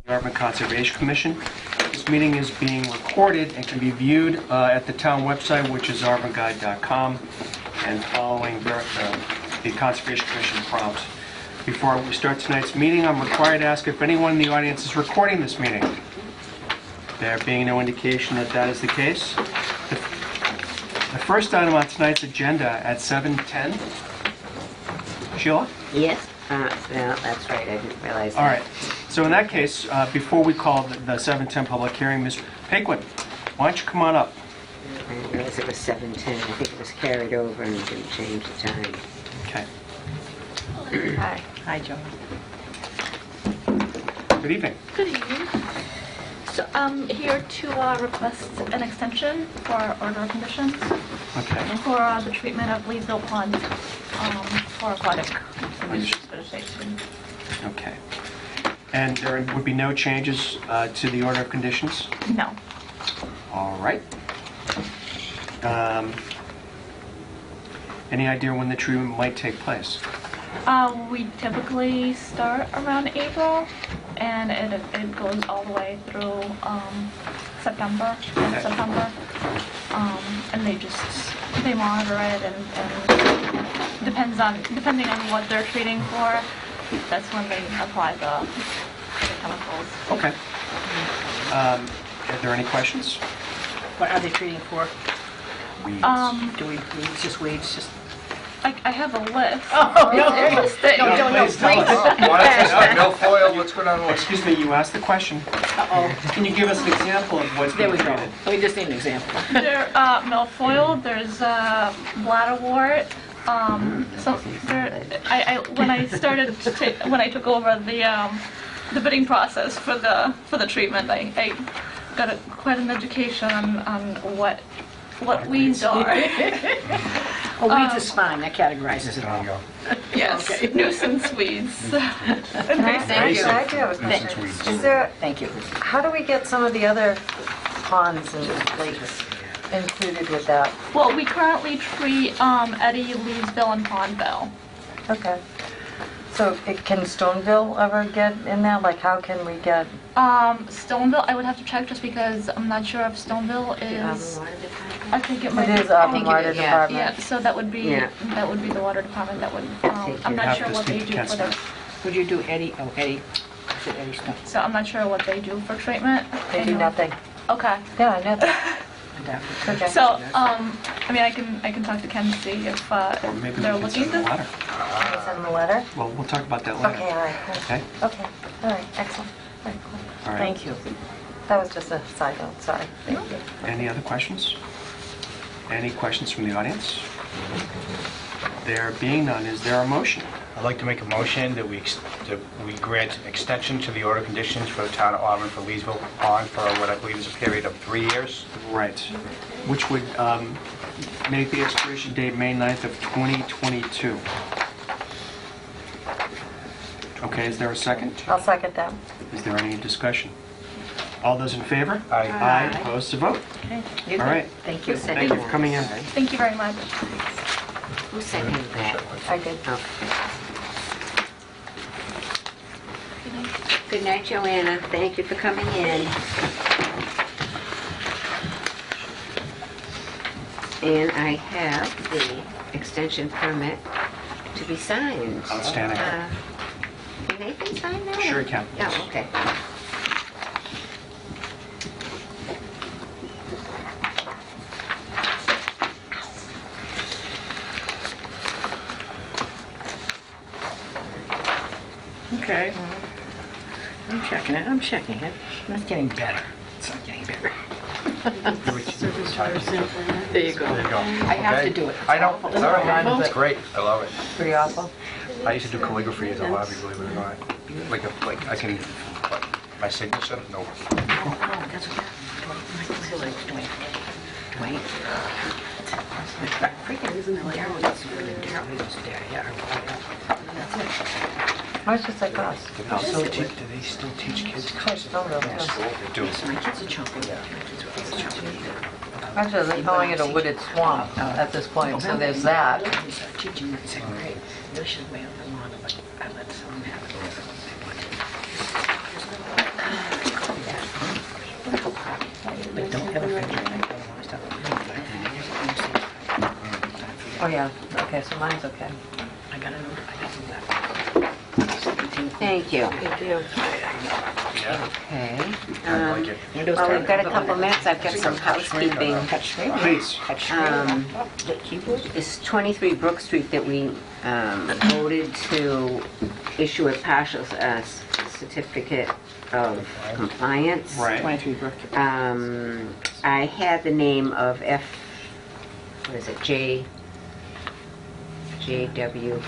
the Auburn Conservation Commission. This meeting is being recorded and can be viewed at the town website, which is auburnguide.com, and following the Conservation Commission prompts. Before we start tonight's meeting, I'm required to ask if anyone in the audience is recording this meeting. There being no indication that that is the case, the first item on tonight's agenda at 7:10. Sheila? Yes. No, that's right. I didn't realize that. All right. So in that case, before we call the 7:10 public hearing, Ms. Paquin, why don't you come on up? I didn't realize it was 7:10. I think it was carried over and didn't change the time. Okay. Hi. Hi, Joan. Good evening. Good evening. So I'm here to request an extension for our order of conditions Okay. for the treatment of Leesville Pond for aquatic vegetation. Okay. And there would be no changes to the order of conditions? No. All right. Any idea when the treatment might take place? We typically start around April, and it goes all the way through September. Okay. And they monitor it, and depending on what they're treating for, that's when they apply the chemicals. Okay. Are there any questions? What are they treating for? Weeds. Do we just weeds? Just I have a list. Oh, no. It's interesting. No, Please tell us. please. Milfoil, what's going on? Excuse me, you asked the question. Uh-oh. Can you give us an example of what's There being we go. treated? We just need an example. There, milfoil. There's bladderwort. So there, when I took over the bidding process for the treatment, I got quite an education on what weeds are. Oh, weeds is fine. That categorizes it all. Yes, Okay. nuisance weeds. Thank you. I do have a question. Thanks. Is there, Thank you. how do we get some of the other ponds and lakes included with that? Well, we currently treat Eddy, Leesville, and Pondville. Okay. So can Stoneville ever get in there? Like, how can we get, Stoneville, I would have to check just because I'm not sure if Stoneville is. I think it might it be. is Auburn think it Water is, yeah. Department? Yeah, so that would be Yeah. the water department that would. think I'm you'd not have sure to what they speak to do Ken for the. Smith. Would you do Eddie? Oh, Eddie. I said Eddie Stone. So I'm not sure what they do for treatment. They I do know- nothing. Okay. Yeah, I know that. Okay. So I mean, I can talk to Ken to see if Or maybe we they're can looking send them a to. letter. Can you send them a letter? Well, we'll talk about that later. Okay, all right. cool. Okay? Okay, all right, excellent. All right, cool. All right. Thank you. That was just a side note, sorry. Thank you. Any other questions? Any questions from the audience? There being none, is there a motion? I'd like to make a motion that we grant extension to the order conditions for the town of Auburn for Leesville Pond for what I believe is a period of 3 years. Right. Which would make the expiration date May 9th of 2022. Okay, is there a second? I'll second that. Is there any discussion? All those in favor? Aye. Aye, opposed to vote? You All good? right. Thank you. Thank you for coming in. Thank you very much. Who sent you that? I did. Oh. Good night, Joanna. Thank you for coming in. And I have the extension permit to be signed. Outstanding. Can Nathan sign that? Sure he can. Oh, okay. Okay. I'm checking it. I'm checking it. It's getting better. It's not getting better. There you go. There you go. I have to do it. I know, it's all right, Awful. it's great, I love it. Pretty awful. I used to do calligraphy as a hobby, believe it or not. Like I can, my signature, no. Oh, that's what Dwayne. Dwayne. Freaking isn't it like Darryl is there? Yeah. That's it. Mine's just like us. Do they still teach kids? Stoneville, too. They do. My kids are chunky. Actually, they're calling it a wooded swamp at this point, so there's that. I started teaching in second grade. They should wait on the lawn, but I let someone have it. Oh, yeah, okay, so mine's okay. I got to do that. Thank you. Thank you. Yeah, Okay. I like it. Well, we've got a couple minutes. I've got some housekeeping. Touch screen. Please. Touch screen. The keyboard. It's 23 Brook Street that we voted to issue a partial certificate of compliance. Right. 23 Brook. I had the name of J.W.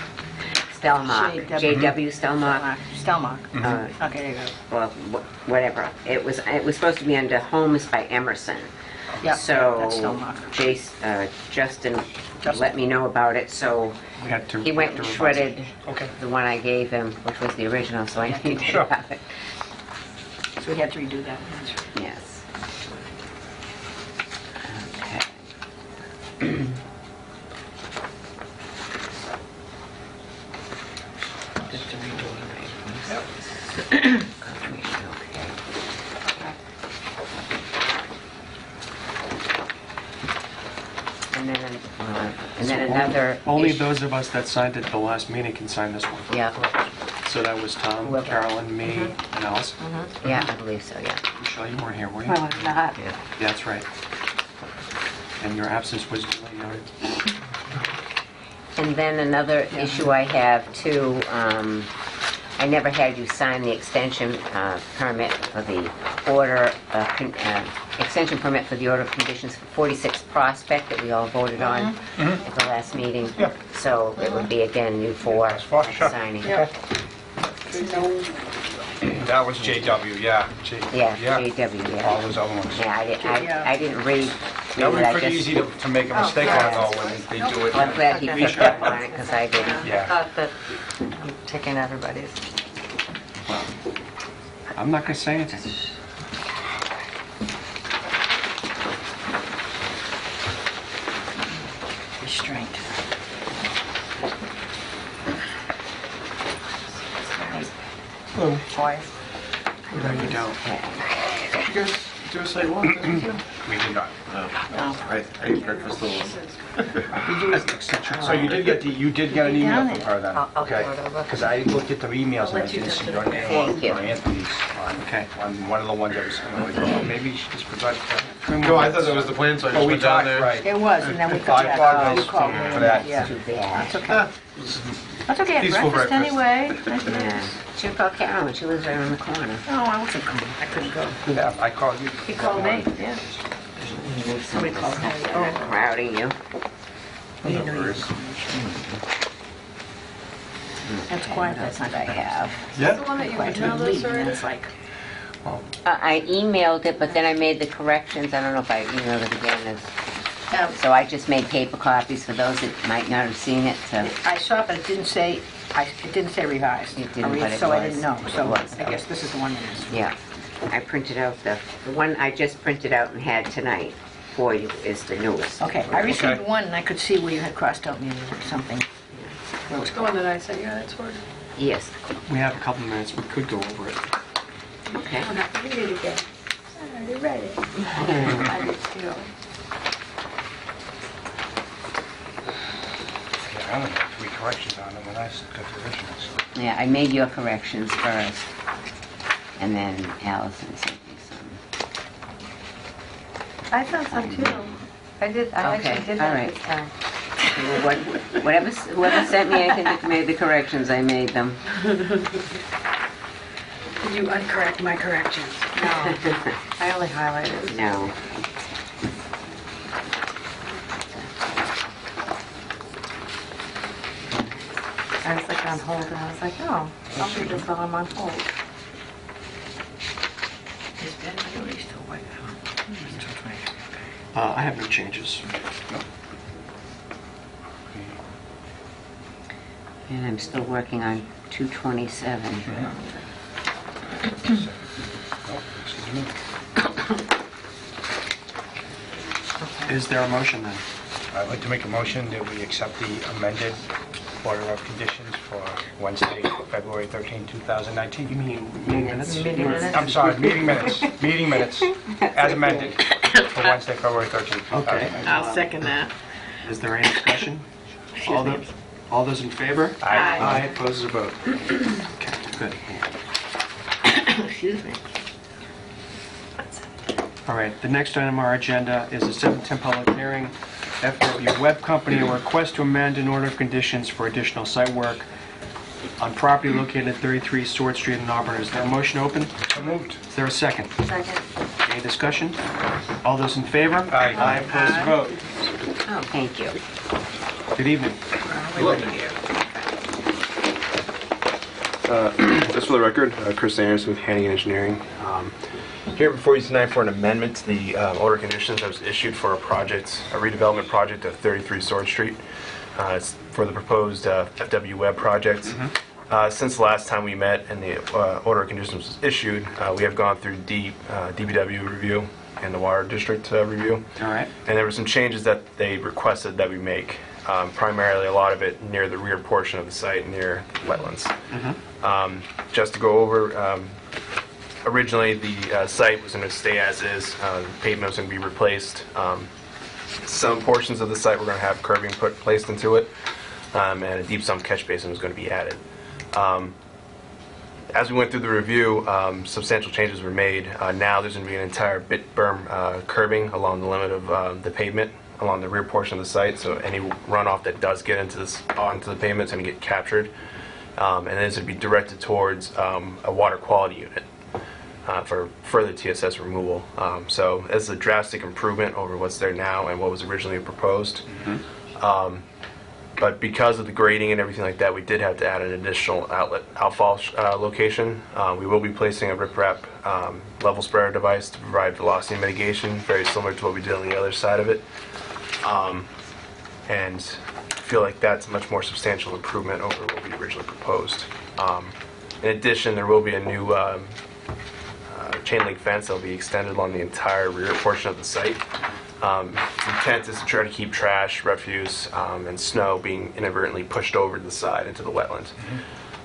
Stelmach. JW. J.W. Stelmach. Stelmach. Uh, Okay, there you go. Well, whatever. It was supposed to be under Homes by Emerson. Yep, So that's Stelmach. Justin let me know about it, so We had to. he went and to revise shredded it. Okay. the one I gave him, which was the original, so I need to Sure. have it. So we had to redo that. Yes. Okay. Just to redo it. Confirmation, okay. And then another. Only issue- those of us that signed it at the last meeting can sign this one. Yeah, So that was Tom, Whoever. Carolyn, me, Mm-hmm. and Alice. yeah, I believe so, yeah. Michelle, you weren't here, were you? Well, I'm not. Yeah, that's right. And your absence was duly noted. And then another issue I have too, I never had you sign the extension permit for the order, extension permit for the order of conditions for 46 Prospect that we all voted on at the last meeting. Yeah. So it would be again you four fine, sure. signing. Okay. That was JW, yeah. Yeah, JW, All yeah. those other ones. Yeah, I didn't read That would it, be I pretty just, easy to make a mistake on it though when they do it. well, I'm glad he picked up on it because I didn't. I Yeah. thought that I'm taking everybody's. Well, I'm not going to say anything. Restraint. Twice. No, you don't. You guys do a site walk, didn't you? We did not. I ate breakfast alone. So you did get an email from her then? I'll Okay. forward over. Because I looked at the emails and I didn't see your name Thank you. or Anthony's Okay. on one of the ones that was, I'm like, oh, maybe she just forgot to. No, I thought that was the plan, so I Oh, just we went down talked, there. right. It was, and then we I got that. apologize You called me. for that. Yeah. Too bad. That's okay. That's okay, Peaceful breakfast breakfast. anyway. Yeah. Should call Carolyn, she lives right around the corner. Oh, I wasn't coming, I couldn't go. Yeah, I called you. He called me, yeah. Somebody called me. Oh, Crowding you. we didn't know you were coming. That's quiet, that's not I bad. have. Yeah? one that you Quiet to leave, and then it's like, I emailed it, but then I made the corrections. I don't know if I emailed it again. um, So I just made paper copies for those that might not have seen it. So I saw it, but it didn't say, it didn't say revised. It didn't, but it So I was. didn't know, It so was, I guess this is the one that is. yeah, I printed out the one I just printed out and had tonight for you is the newest. Okay, I received Okay. one, and I could see where you had crossed out maybe something. The one that I sent you, that's for. Yes. We have a couple minutes, we could go over it. Okay. Read it again. I already read it. I did too. Yeah, I only had 3 corrections on it when I got the originals. Yeah, I made your corrections first, and then Allison sent me some. I found some too. I Okay, actually did all that right. this time. Whoever sent me, I think made the corrections. I made them. Did you uncorrect my corrections? No, I only highlighted. No. I was like on hold and I was like, oh, I'll read this while I'm on hold. Is Ben really still white? I have no changes. And I'm still working on 227. Oh, excuse me. Is there a motion then? I'd like to make a motion that we accept the amended order of conditions for Wednesday, February 13, 2019. You mean meeting minutes? Meeting minutes? I'm sorry, meeting minutes, as amended for Wednesday, February 13, 2019. Okay. I'll second that. Is there any discussion? All those in favor? Aye. Aye, opposed, a vote. Okay, good. Excuse me. All right, the next item on our agenda is a 7:10 public hearing, FW Web Company, a request to amend an order of conditions for additional site work on property located at 33 Sword Street in Auburn. Is there a motion open? So moved. Is there a second? Second. Any discussion? All those in favor? Aye. Aye, opposed, a vote. Oh, thank you. Good evening. Just for the record, Chris Anderson with Hannigan Engineering. Here before you tonight for an amendment to the order of conditions that was issued for a project, a redevelopment project at 33 Sword Street. It's for the proposed FW Web project. Since the last time we met and the order of conditions was issued, we have gone through DPW review and the Water District review. All right. And there were some changes that they requested that we make. Primarily, a lot of it near the rear portion of the site, near wetlands. Just to go over, originally the site was going to stay as is. The pavement was going to be replaced. Some portions of the site were going to have curbing placed into it, and a deep sump catch basin was going to be added. As we went through the review, substantial changes were made. Now there's going to be an entire bit berm curbing along the limit of the pavement, along the rear portion of the site, so any runoff that does get into onto the pavement is going to get captured, and then it's going to be directed towards a water quality unit for further TSS removal. So this is a drastic improvement over what's there now and what was originally proposed. But because of the grading and everything like that, we did have to add an additional outfall location. We will be placing a riprap level spreader device to provide velocity mitigation, very similar to what we did on the other side of it. And I feel like that's a much more substantial improvement over what we originally proposed. In addition, there will be a new chain link fence that will be extended along the entire rear portion of the site. The intent is to try to keep trash, refuse, and snow being inadvertently pushed over to the side into the wetland.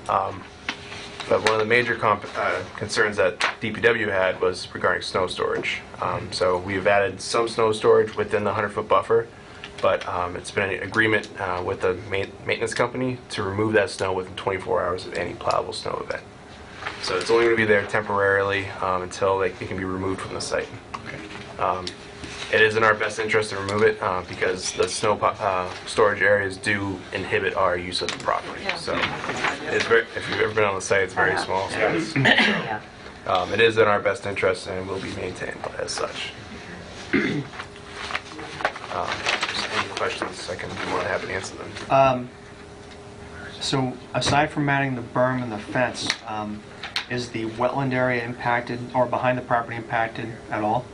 But one of the major concerns that DPW had was regarding snow storage. So we've added some snow storage within the 100-foot buffer, but it's been an agreement with the maintenance company to remove that snow within 24 hours of any plowable snow event. So it's only going to be there temporarily until it can be removed from the site. It is in our best interest to remove it because the snow storage areas do inhibit our use of the property. So it's very, if you've ever been on the site, it's very small space. Yeah. It is in our best interest and will be maintained as such. Any questions, I can be more than happy to answer them. So aside from adding the berm and the fence, is the wetland area impacted or behind the property impacted at all?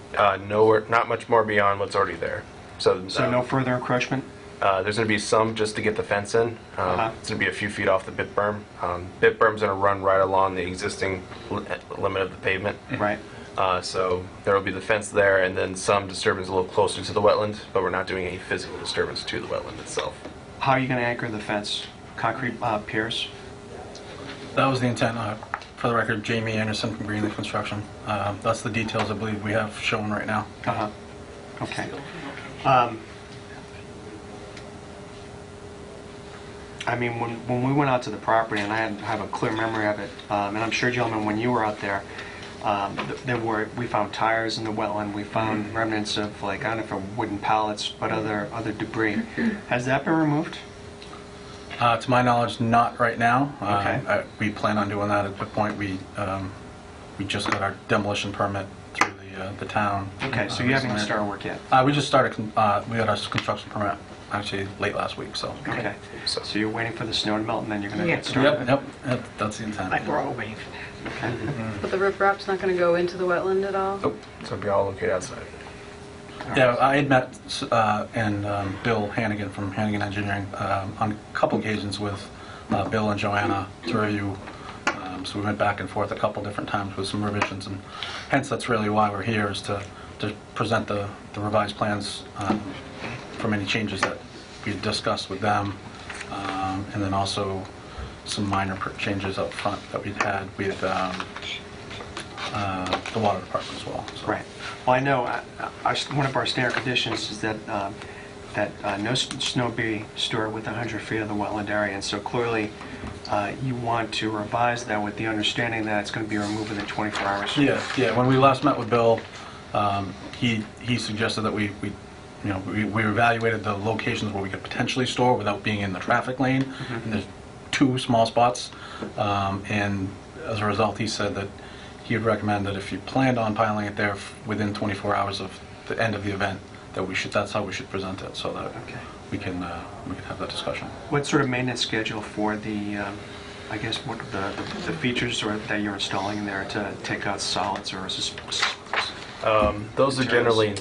Nowhere, not much more beyond what's already there. So No further encroachment? there's going to be some just to get the fence in. It's going to be a few feet off the bit berm. Bit berm's going to run right along the existing limit of the pavement. Right. So there will be the fence there and then some disturbance a little closer to the wetland, but we're not doing any physical disturbance to the wetland itself. How are you going to anchor the fence? Concrete piers? That was the intent. For the record, Jamie Anderson from Greenleaf Construction. That's the details I believe we have shown right now. Uh-huh. Okay. I mean, when we went out to the property, and I have a clear memory of it, and I'm sure, gentlemen, when you were out there, we found tires in the wetland. We found remnants of, like, I don't know if they're wooden pallets, but other debris. Has that been removed? To my knowledge, not right now. Okay. We plan on doing that at the point we just got our demolition permit through the town. Okay, so you haven't even started work yet? We just started, we got our construction permit actually late last week, so. Okay. So you're waiting for the snow to melt, and then you're going to get started? Yep, that's the intent. Like we're all waiting for that. But the riprap's not going to go into the wetland at all? Nope. So it'll be all located outside. Yeah, I had met Bill Hannigan from Hannigan Engineering on a couple occasions with Bill and Joanna to review. So we went back and forth a couple different times with some revisions, and hence that's really why we're here, is to present the revised plans from any changes that we discussed with them, and then also some minor changes up front that we'd had with the water department as well. So. Right. Well, I know one of our standard conditions is that that no snow be stored within 100 feet of the wetland area, and so clearly you want to revise that with the understanding that it's going to be removed within 24 hours. Yeah. When we last met with Bill, he suggested that we evaluated the locations where we could potentially store without being in the traffic lane. And there's 2 small spots. And as a result, he said that he would recommend that if you planned on piling it there within 24 hours of the end of the event, that's how we should present it, so that we can have that discussion. What sort of maintenance schedule for the, I guess, what the features that you're installing in there to take out solids, or is this Those are generally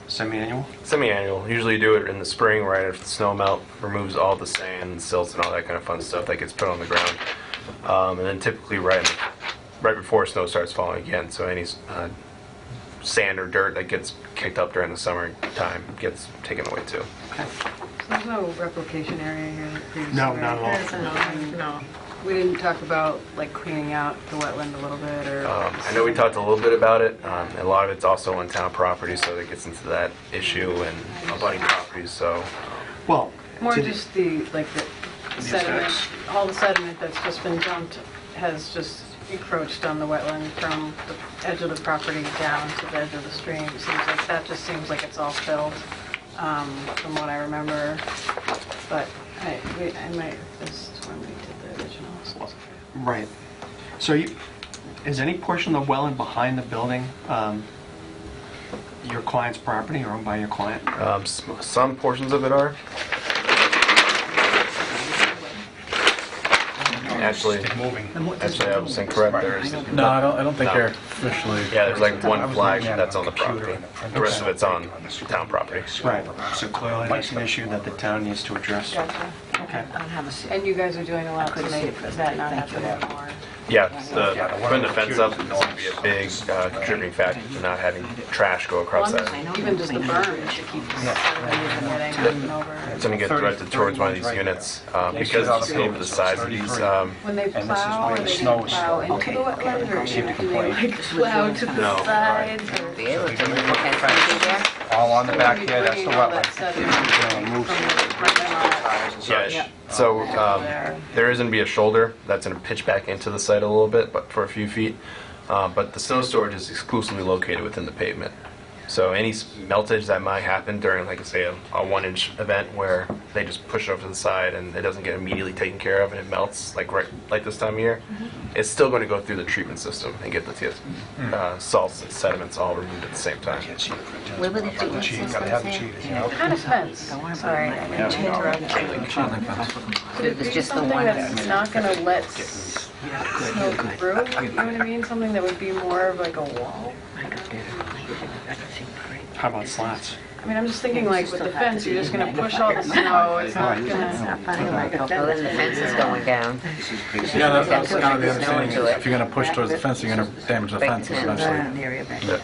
semi-annual? semi-annual. Usually you do it in the spring, right after the snow melt, removes all the sand and silts and all that kind of fun stuff that gets put on the ground. And then typically right before snow starts falling again, so any sand or dirt that gets kicked up during the summer time gets taken away too. There's no replication area here previously. No, not right? at all. No. We didn't talk about like cleaning out the wetland a little bit, or... I know we talked a little bit about it. A lot of it's also on town property, so it gets into that issue and abutting properties, so... Well, More to- just the sediment, all the sediment that's just been dumped has just encroached on the wetland from the edge of the property down to the edge of the stream. It seems like, that just seems like it's all filled, from what I remember. But I might have missed when we did the original. Right. So is any portion of the wetland behind the building your client's property or owned by your client? Some portions of it are. Actually, I was incorrect. There is. No, I don't think No. they're officially... Yeah, there's like one flag that's on the property. The rest of it's on town property. Right. So clearly that's an issue that the town needs to address. Gotcha. Okay. And you guys are doing a lot to make that not happen anymore. Yeah, putting the fence up is going to be a big contributing factor to not having trash go across that. Even just the berm should keep getting over. It's going to get directed towards one of these units because of the scope of the size of these. When they And this is plow, where are the they snow going is to plow stored. into the wetland, or Seem to do they complain. like plow to the No. sides? or- Be able to do the fence right there. All on the back When here, you're that's the bringing all that wetland. sediment Gonna from move the parking lot. Yeah, so there is going to be a shoulder that's going to pitch back into the site a little bit, but for a few feet. But the snow storage is exclusively located within the pavement. So any meltage that might happen during, like I say, a 1-inch event where they just push it over to the side and it doesn't get immediately taken care of and it melts like this time of year, it's still going to go through the treatment system and get the salts and sediments all removed at the same time. Where were the treatment systems Gotta have the at? cheaters, you know? What kind of fence? Sorry, I didn't mean to interrupt you. Could it was be just the something one. that's not going to let snow through? You know what I mean? Something that would be more of like a wall? How about slats? I mean, I'm just thinking like with the fence, you're just going to push all the snow. It's not going to... Well, then the fence is going down. Yeah, that's kind of the Snow other into thing. it. If you're going to push towards the fence, you're going to damage the Break fence the fence. eventually.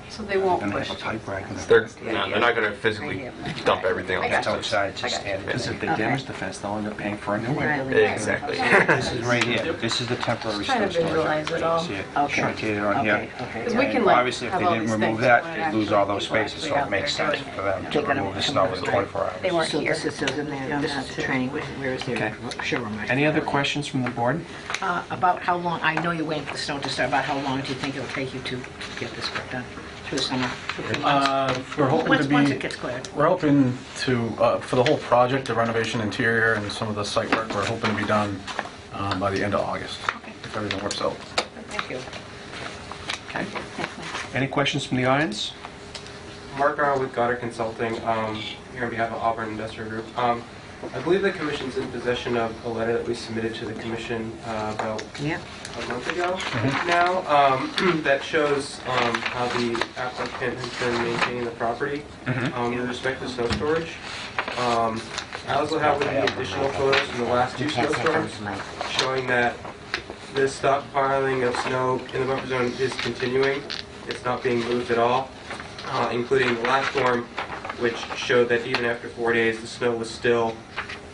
So they won't Gonna push. have a pipe rack in the They're not going to physically dump everything on the That's fence. outside, just stand Because if they damage the fence, they'll end up paying for a new one. Exactly. This is right here. This is the temporary Trying snow to storage. visualize it all. See it truncated on here. Because we can like Obviously, if have they all didn't these remove things, that, but they'd lose all those when spaces, actually so it makes out there sense doing for them to remove the snow within 24 hours. They weren't here. This is in there, this is the training, where is Okay. their showroom? Any other questions from the board? About how long, I know you're waiting for the snow to start, about how long do you think it'll take you to get this work done? Through the summer? We're hoping to Once it be, gets cleared. we're hoping to, for the whole project, the renovation interior and some of the site work, we're hoping to be done by the end of August, if everything works out. Thank you. Okay. Any questions from the audience? Mark Arnold with Goddard Consulting, here on behalf of Auburn Industrial Group. I believe the commission's in possession of a letter that we submitted to the commission about Yeah. a month ago now, that shows how the applicant has been maintaining the property with respect to snow storage. I also have with me additional photos from the last 2 snowstorms showing that this stockpiling of snow in the buffer zone is continuing. It's not being moved at all, including the last storm, which showed that even after 4 days, the snow was still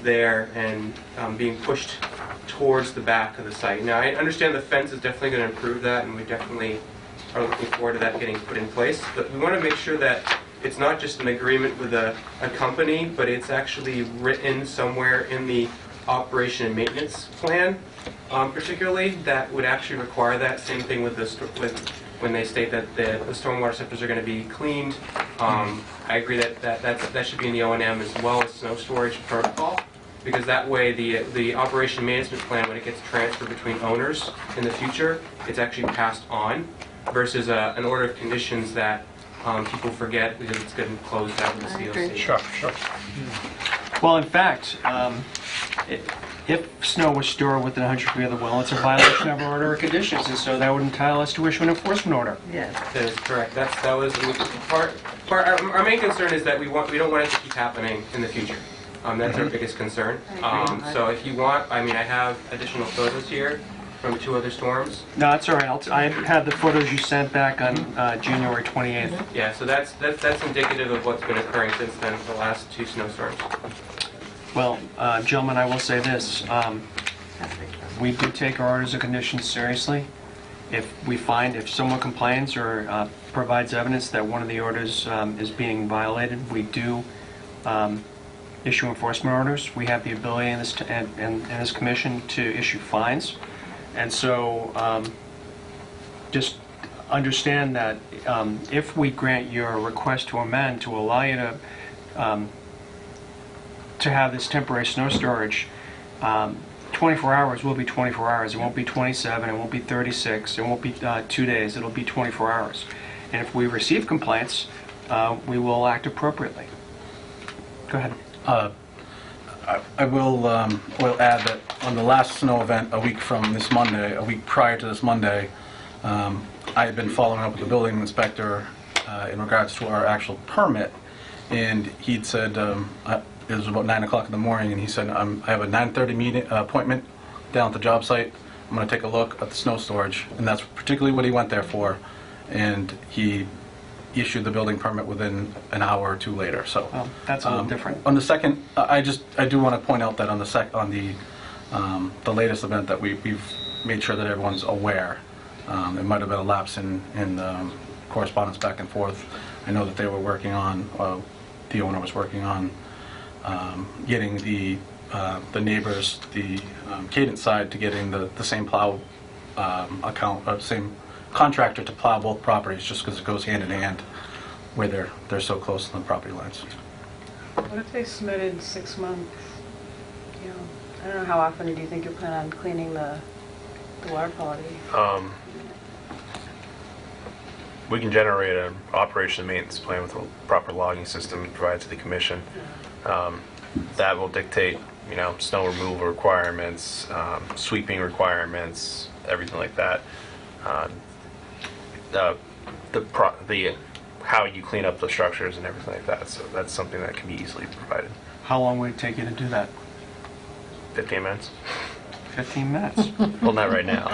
there and being pushed towards the back of the site. Now, I understand the fence is definitely going to improve that, and we definitely are looking forward to that getting put in place. But we want to make sure that it's not just an agreement with a company, but it's actually written somewhere in the operation and maintenance plan, particularly, that would actually require that. Same thing with when they state that the stormwater septors are going to be cleaned. I agree that should be in the O&M as well as snow storage protocol, because that way the operation management plan, when it gets transferred between owners in the future, it's actually passed on, versus an order of conditions that people forget because it's getting closed out with the COC. Sure. Well, in fact, if snow was stored within 100 feet of the well, it's a violation of our order of conditions, and so that would entitle us to issue an enforcement order. Yes. That is correct. That was part. Our main concern is that we don't want it to keep happening in the future. That's our biggest concern. So if you want, I have additional photos here from 2 other storms. No, that's all right. I had the photos you sent back on January 28th. Yeah, so that's indicative of what's been occurring since then, the last 2 snowstorms. Well, gentlemen, I will say this. We do take our orders of conditions seriously. If someone complains or provides evidence that one of the orders is being violated, we do issue enforcement orders. We have the ability in this commission to issue fines. And so just understand that if we grant your request to amend to allow you to have this temporary snow storage, 24 hours will be 24 hours. It won't be 27, it won't be 36, it won't be 2 days, it'll be 24 hours. And if we receive complaints, we will act appropriately. Go ahead. I will add that on the last snow event, a week prior to this Monday, I had been following up with the building inspector in regards to our actual permit, and he'd said, it was about 9 o'clock in the morning, and he said, I have a 9:30 appointment down at the job site. I'm going to take a look at the snow storage, and that's particularly what he went there for, and he issued the building permit within an hour or 2 later. So that's a little different. On the second, I do want to point out that on the latest event that we've made sure that everyone's aware. There might have been a lapse in correspondence back and forth. I know that they were working on, the owner was working on getting the neighbors, the Cadence side, to getting the same plow same contractor to plow both properties, just because it goes hand in hand where they're so close to the property lines. What if they submitted 6 months, I don't know, how often do you think you plan on cleaning the water quality? We can generate an operation and maintenance plan with a proper logging system and provide to the commission. That will dictate, snow removal requirements, sweeping requirements, everything like that. How you clean up the structures and everything like that. So that's something that can be easily provided. How long would it take you to do that? 15 minutes. 15 minutes. Well, not right now.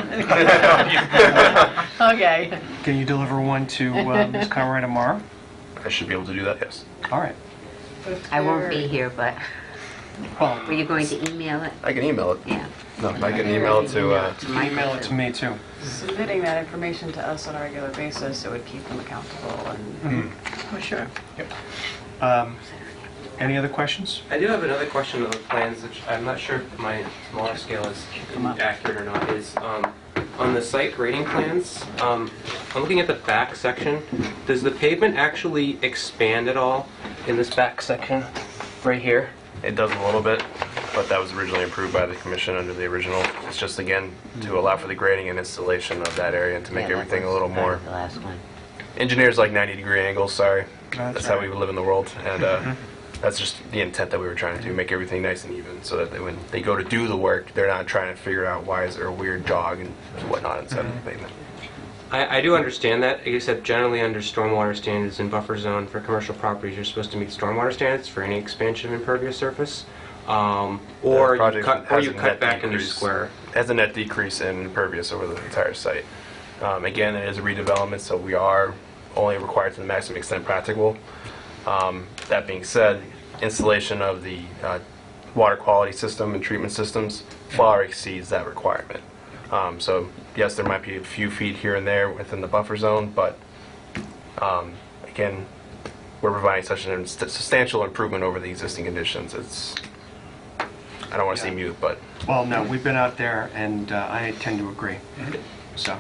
Okay. Can you deliver one to Ms. Conroy tomorrow? I should be able to do that, yes. All right. I won't be here, but Well, were you going to email it? I can email it. Yeah. No, I can email it to... email it to me too. Submitting that information to us on a regular basis, it would keep them accountable and... Oh, sure. Any other questions? I do have another question on the plans, which I'm not sure if my smaller scale is accurate or not, is on the site grading plans, I'm looking at the back section. Does the pavement actually expand at all in this back section right here? It does a little bit, but that was originally approved by the commission under the original. It's just, again, to allow for the grading and installation of that area and to make Yeah, that everything a was little more... The last one. Engineers like 90-degree angles, sorry. That's how right. we live in the world. And that's just the intent that we were trying to do, make everything nice and even, so that when they go to do the work, they're not trying to figure out why is there a weird jog and whatnot inside of the pavement. I do understand that, except generally under stormwater standards and buffer zone for commercial properties, you're supposed to meet stormwater standards for any expansion of impervious surface, or you cut back into square. It has a net decrease in impervious over the entire site. Again, it is a redevelopment, so we are only required to the maximum extent practicable. That being said, installation of the water quality system and treatment systems far exceeds that requirement. So yes, there might be a few feet here and there within the buffer zone, but again, we're providing such a substantial improvement over the existing conditions. I don't want to say mute, but Well, no, we've been out there, and I tend to agree. So,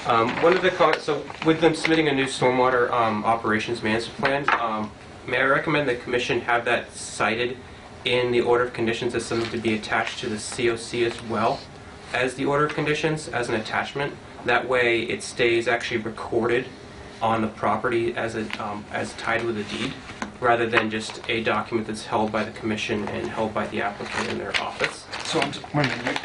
One of the so with them submitting a new stormwater operations management plan, may I recommend the commission have that cited in the order of conditions as something to be attached to the COC as well as the order of conditions as an attachment. That way, it stays actually recorded on the property as tied with a deed, rather than just a document that's held by the commission and held by the applicant in their office. so wait a minute.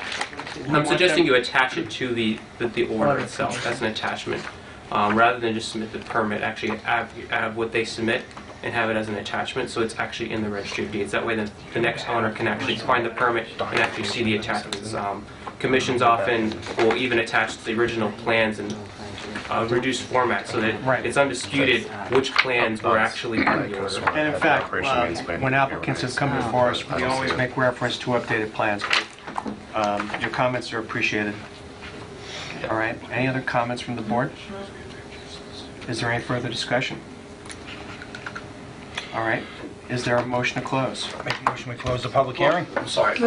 I'm suggesting you attach it to the order itself as an attachment, rather than just submit the permit. Actually, have what they submit and have it as an attachment, so it's actually in the registry of deeds. That way, the next owner can actually find the permit and actually see the attachments. Commissions often will even attach the original plans in reduced format, so that it's undisputed which plans were actually part of the order. And in fact, when applicants have come before us, we always make reference to updated plans. Your comments are appreciated. All right, any other comments from the board? Is there any further discussion? All right, is there a motion to close? Make a motion, we close the public hearing? I'm sorry,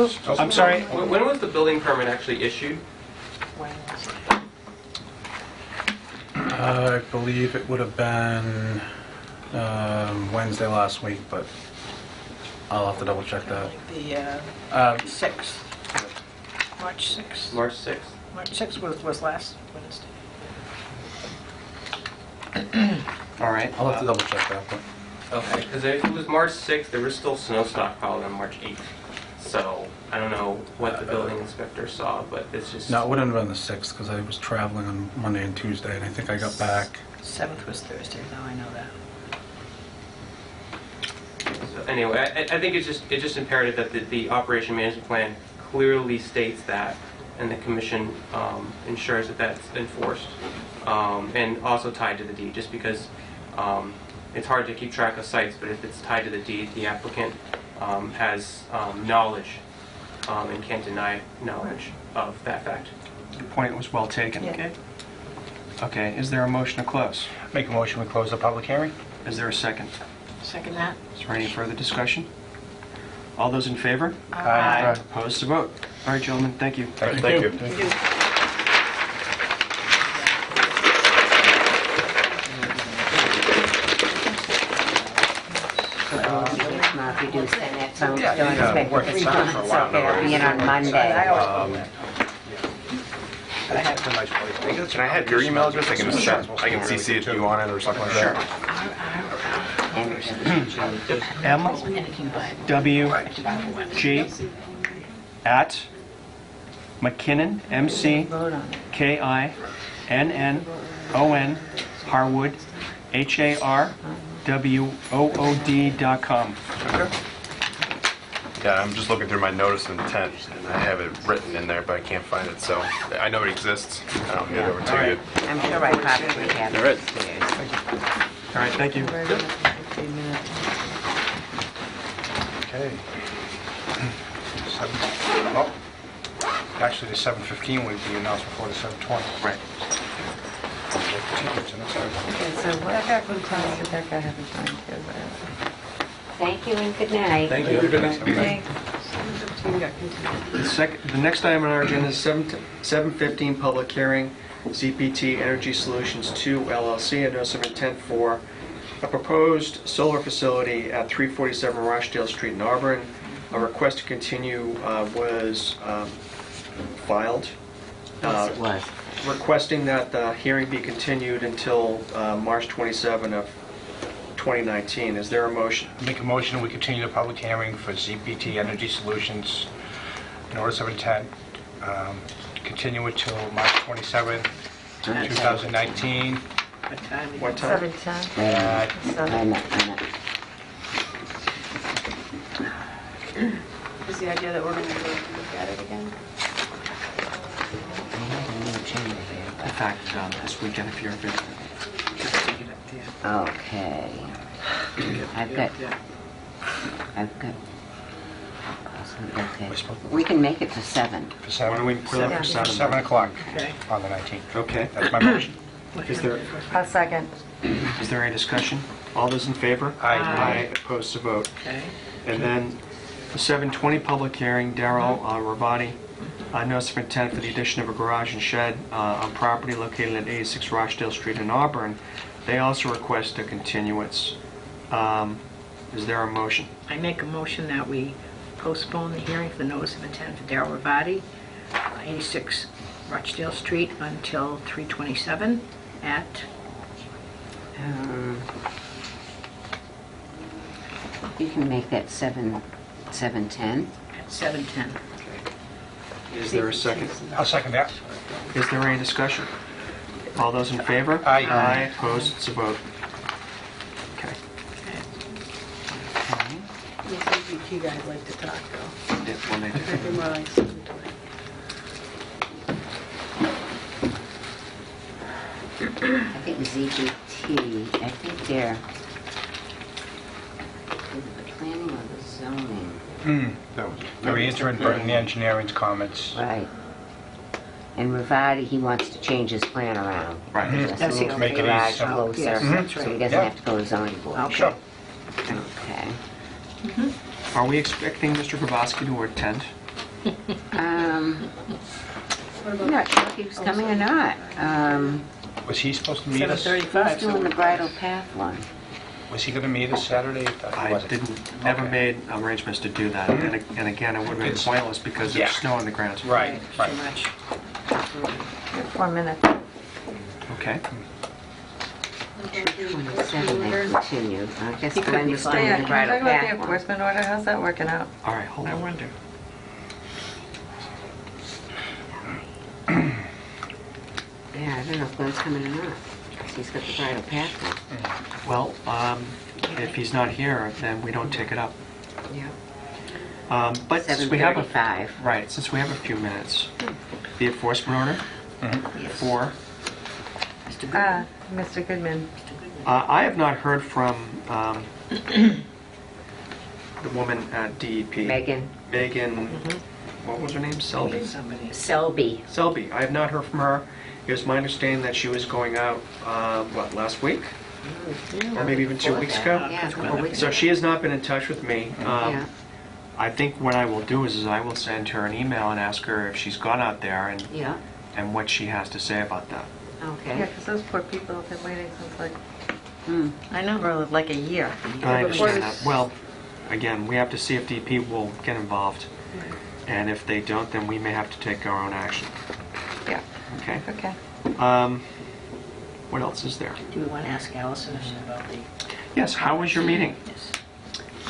When was the building permit actually issued? I believe it would have been Wednesday last week, but I'll have to double check that. The 6th. March 6th. March 6th. March 6th was last Wednesday. all right. I'll have to double check that, but Okay, because if it was March 6th, there was still snow stockpiled on March 8th. So I don't know what the building inspector saw, but it's just... no, it wouldn't have been the 6th because I was traveling on Monday and Tuesday, and I think I got back. 7th was Thursday, now I know that. So anyway, I think it's just imperative that the operation management plan clearly states that, and the commission ensures that that's enforced, and also tied to the deed, just because it's hard to keep track of sites, but if it's tied to the deed, the applicant has knowledge and can't deny knowledge of that fact. Your point was well taken. Okay. Okay, is there a motion to close? make a motion, we close the public hearing? Is there a second? Second that? Is there any further discussion? All those in favor? Aye. Opposed to vote? All right, gentlemen, thank you. thank you. Now, if you do send that phone, Yeah, don't yeah, expect work it it to out for a while. it'll be in on Monday. It's a nice place. Can I have your email address? I can CC it to you on it or something like that. MWG at McKinnon, McKinnon, Harwood, HARWOOD.com. Yeah, I'm just looking through my notice of intent, and I have it written in there, but I can't find it, so I know it exists. I'll get it over to you. I'm sure I probably have All right. it upstairs. All right, thank you. Okay. Well, actually, the 7:15 was the announcement before the 7:20. Right. Okay, so Rebecca can tell me, Rebecca, I haven't signed here, but... Thank you and good night. Thank you. Thanks. The next item on our agenda is 7:15 public hearing, ZPT Energy Solutions 2 LLC, a notice of intent for a proposed solar facility at 347 Rochdale Street in Auburn. A request to continue was filed. Yes, it was. Requesting that the hearing be continued until March 27 of 2019. Is there a motion? Make a motion, we continue the public hearing for ZPT Energy Solutions, notice of intent, continue it till March 27th, 2019. What time? What time? 7:10. Is the idea that we're going to go look at it again? In fact, this weekend, if you're available. Okay. I've got, okay. We can make it to 7. For 7. Why don't we put it up for 7? 7 o'clock Okay. on the 19th. Okay. That's my motion. Is there A second. any discussion? All those in favor? Aye. Aye, opposed to vote. Okay. And then the 7:20 public hearing, Darrell Ravati, notice of intent for the addition of a garage and shed on property located at 86 Rochdale Street in Auburn. They also request a continuance. Is there a motion? I make a motion that we postpone the hearing for the notice of intent for Darrell Ravati, 86 Rochdale Street, until 3/27 at, You can make that 7:10. at 7:10. Is there a second? I'll second that. Is there any discussion? All those in favor? Aye. Aye, opposed, it's a vote. Okay. The CGT guys like to talk, though. Yeah, well, they do. They'd be more like 7:20. I think ZBT, I think they're either the planning or the zoning. Very interested in the engineering's comments. Right. And Ravati, he wants to change his plan around. Right. He wants Does he? to move Make the it garage easier. closer, Yes, that's so he right. doesn't Yeah. have to go to zoning board. Sure. Okay. Are we expecting Mr. Grabowski to attend? I'm not sure if he was coming or not. Was he supposed to meet us? 7:35. He's doing the bridal path one. Was he going to meet us Saturday? He I wasn't. never Okay. made arrangements to do that. And again, it would have been It's- pointless because Yeah. there's snow on the ground. Right, right. Too much. 4 minutes. Okay. 27, they continue. I guess He could Glenn be was fine. doing Yeah, the can we bridal talk about the path one. enforcement order? How's that working out? All right, hold I on. wonder. Yeah, I don't know if Glenn's coming or not. 'Cause he's got the bridal path one. Well, if he's not here, then we don't take it up. Yeah. But since we have a 7:35. right, since we have a few minutes, the enforcement order for. Mr. Goodman. I have not heard from the woman at DEP. Megan Megan, what was her name? Selby? Somebody. Selby. Selby. I have not heard from her. It was my understanding that she was going out, last week? Or maybe even 2 weeks ago? Yeah, a couple weeks So ago. she has not been in touch with me. Yeah. I think what I will do is I will send her an email and ask her if she's gone out there Yeah, and what she has to say about that. Yeah, okay. because those poor people have been waiting since like, I know. for like a year. I before understand this- that. Well, again, we have to see if DP will get involved. And if they don't, then we may have to take our own action. Yeah, Okay? okay. What else is there? Do we want to ask Allison about the... Yes, how was your meeting? Yes.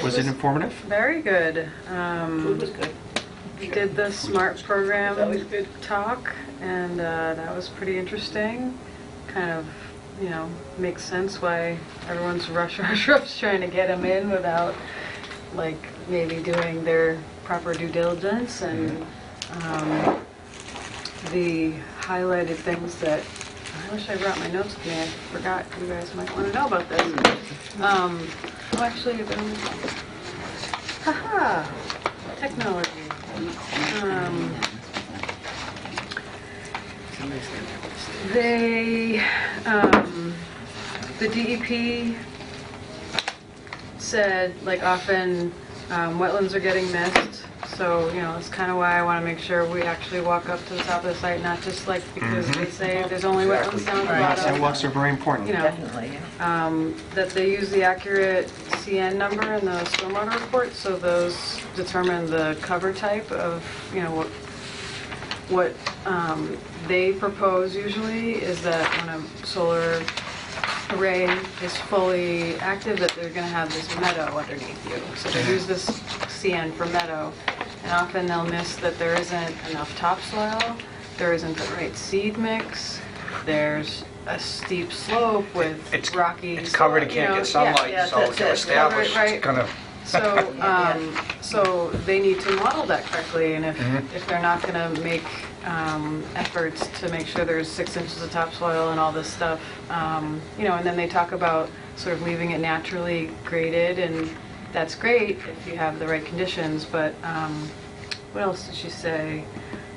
Was it informative? Very good. Food was good. We did the SMART program talk, and that was pretty interesting. Kind of, makes sense why everyone's rush trying to get them in without, like, maybe doing their proper due diligence. And the highlighted things that, I wish I brought my notes with me, I forgot, you guys might want to know about this. Actually, haha, technology. They, the DEP said, like, often wetlands are getting missed, so, that's kind of why I want to make sure we actually walk up to the top of the site, not just like because they say there's only wetlands down the bottom. Sidewalks are very important. Definitely, yeah. That they use the accurate CN number in the stormwater report, so those determine the cover type of, what they propose usually is that when a solar array is fully active, that they're going to have this meadow underneath you. So they use this CN for meadow, and often they'll miss that there isn't enough topsoil, there isn't the right seed mix, there's a steep slope with It's rocky... It's covered, it can't get sunlight, yeah, so that's to it. establish, Right. it's gonna... So they need to model that correctly, and if they're not going to make efforts to make sure there's 6 inches of topsoil and all this stuff, and then they talk about sort of leaving it naturally graded, and that's great if you have the right conditions, but what else did she say?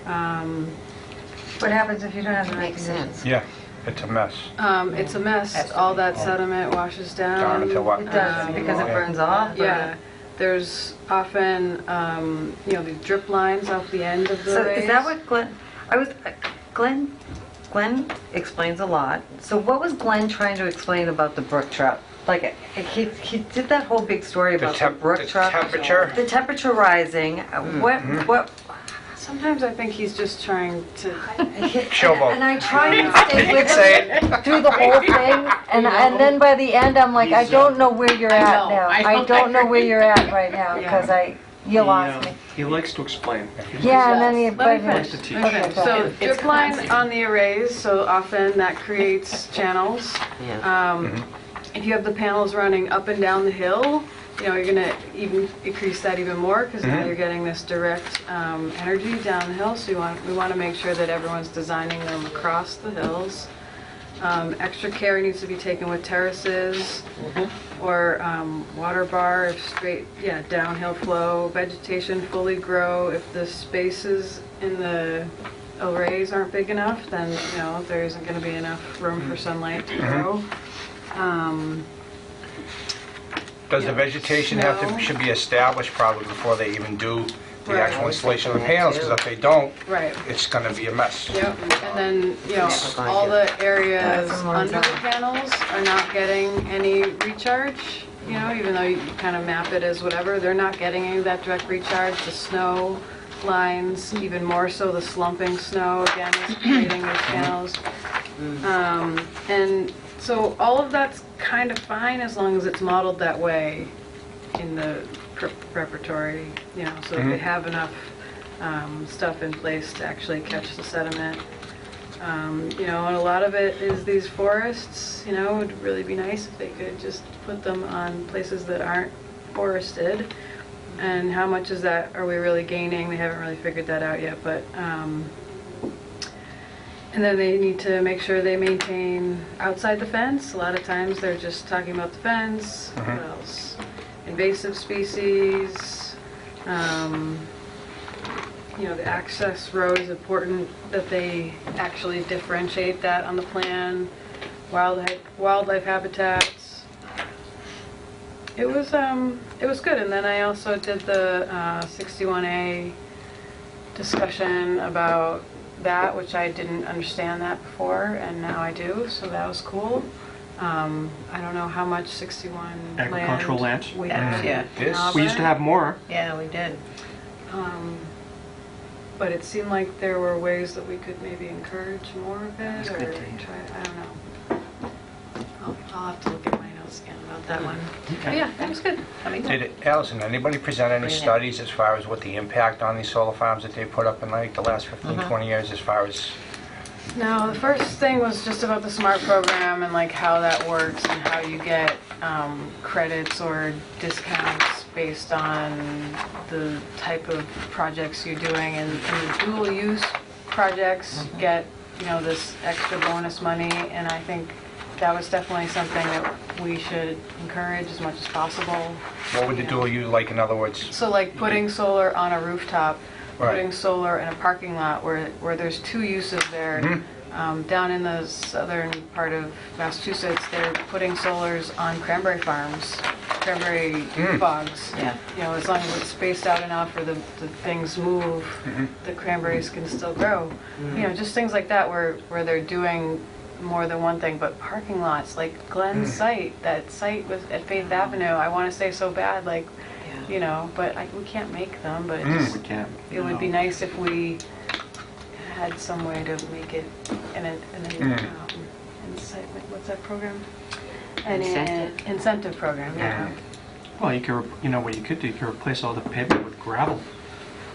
What happens if you don't have the right Makes conditions? sense. Yeah. It's a mess. It's a mess. All that sediment washes down. Down into what? It does, because it burns off? or- Yeah. There's often, the drip lines off the end of the So rays. is that what Glenn explains a lot. So what was Glenn trying to explain about the brook trout? Like, he did that whole big story about the brook trout. Temperature? The temperature rising. What? Sometimes I think he's just trying to. Showboat. And I try to stay with Say him through the whole thing, and then by the end, I'm like, I don't know where you're at know, now. I know. I don't know where you're at right now, Yeah. because you lost me. He likes to explain. Yeah, and then he... Let me Likes finish. to teach. Okay, go So ahead. drip lines on the arrays, so often that creates channels. Yeah. If you have the panels running up and down the hill, you're gonna even increase that even more, because now you're getting this direct energy down the hill. So we want to make sure that everyone's designing them across the hills. Extra care needs to be taken with terraces or water bar if downhill flow, vegetation fully grow. If the spaces in the arrays aren't big enough, then there isn't going to be enough room for sunlight to grow. Does the vegetation should be established probably before they even do the Right. actual installation of the panels? Because if they don't, Right. it's going to be a mess. Yep, and then, all the areas under the panels are not getting any recharge, even though you kind of map it as whatever, they're not getting any of that direct recharge. The snow lines, even more so the slumping snow, again, is creating these panels. And so all of that's kind of fine as long as it's modeled that way in the preparatory, so that they have enough stuff in place to actually catch the sediment. And a lot of it is these forests, it would really be nice if they could just put them on places that aren't forested. And how much is that, are we really gaining? They haven't really figured that out yet, but, and then they need to make sure they maintain outside the fence. A lot of times they're just talking about the fence. What else? Invasive species. The access road is important that they actually differentiate that on the plan. Wildlife habitats. It was good. And then I also did the 61A discussion about that, which I didn't understand that before, and now I do, so that was cool. I don't know how much 61 Agricultural land? we have. Yeah. Yes. We used to have more. Yeah, we did. But it seemed like there were ways that we could maybe encourage more of it, or try, I don't know. I'll have to look at my notes again about that one. But yeah, that was good. Allison, anybody present any studies as far as what the impact on these solar farms that they put up in like the last 15, 20 years as far as... No, the first thing was just about the SMART program and like how that works and how you get credits or discounts based on the type of projects you're doing. And the dual use projects get, this extra bonus money, and I think that was definitely something that we should encourage as much as possible. What would the dual use, like in other words? So like putting solar on a rooftop, Right. putting solar in a parking lot where there's two uses there. Down in the southern part of Massachusetts, they're putting solars on cranberry farms, cranberry bogs. Yeah. As long as it's spaced out enough or the things move, the cranberries can still grow. Just things like that where they're doing more than one thing. But parking lots, like Glenn's site, that site was at Faith Avenue, I want to say so bad, like, but we can't make them, but We can't. it would be nice if we had some way to make it what's that program? Incentive program, yeah. Well, what you could do, you could replace all the pavement with gravel.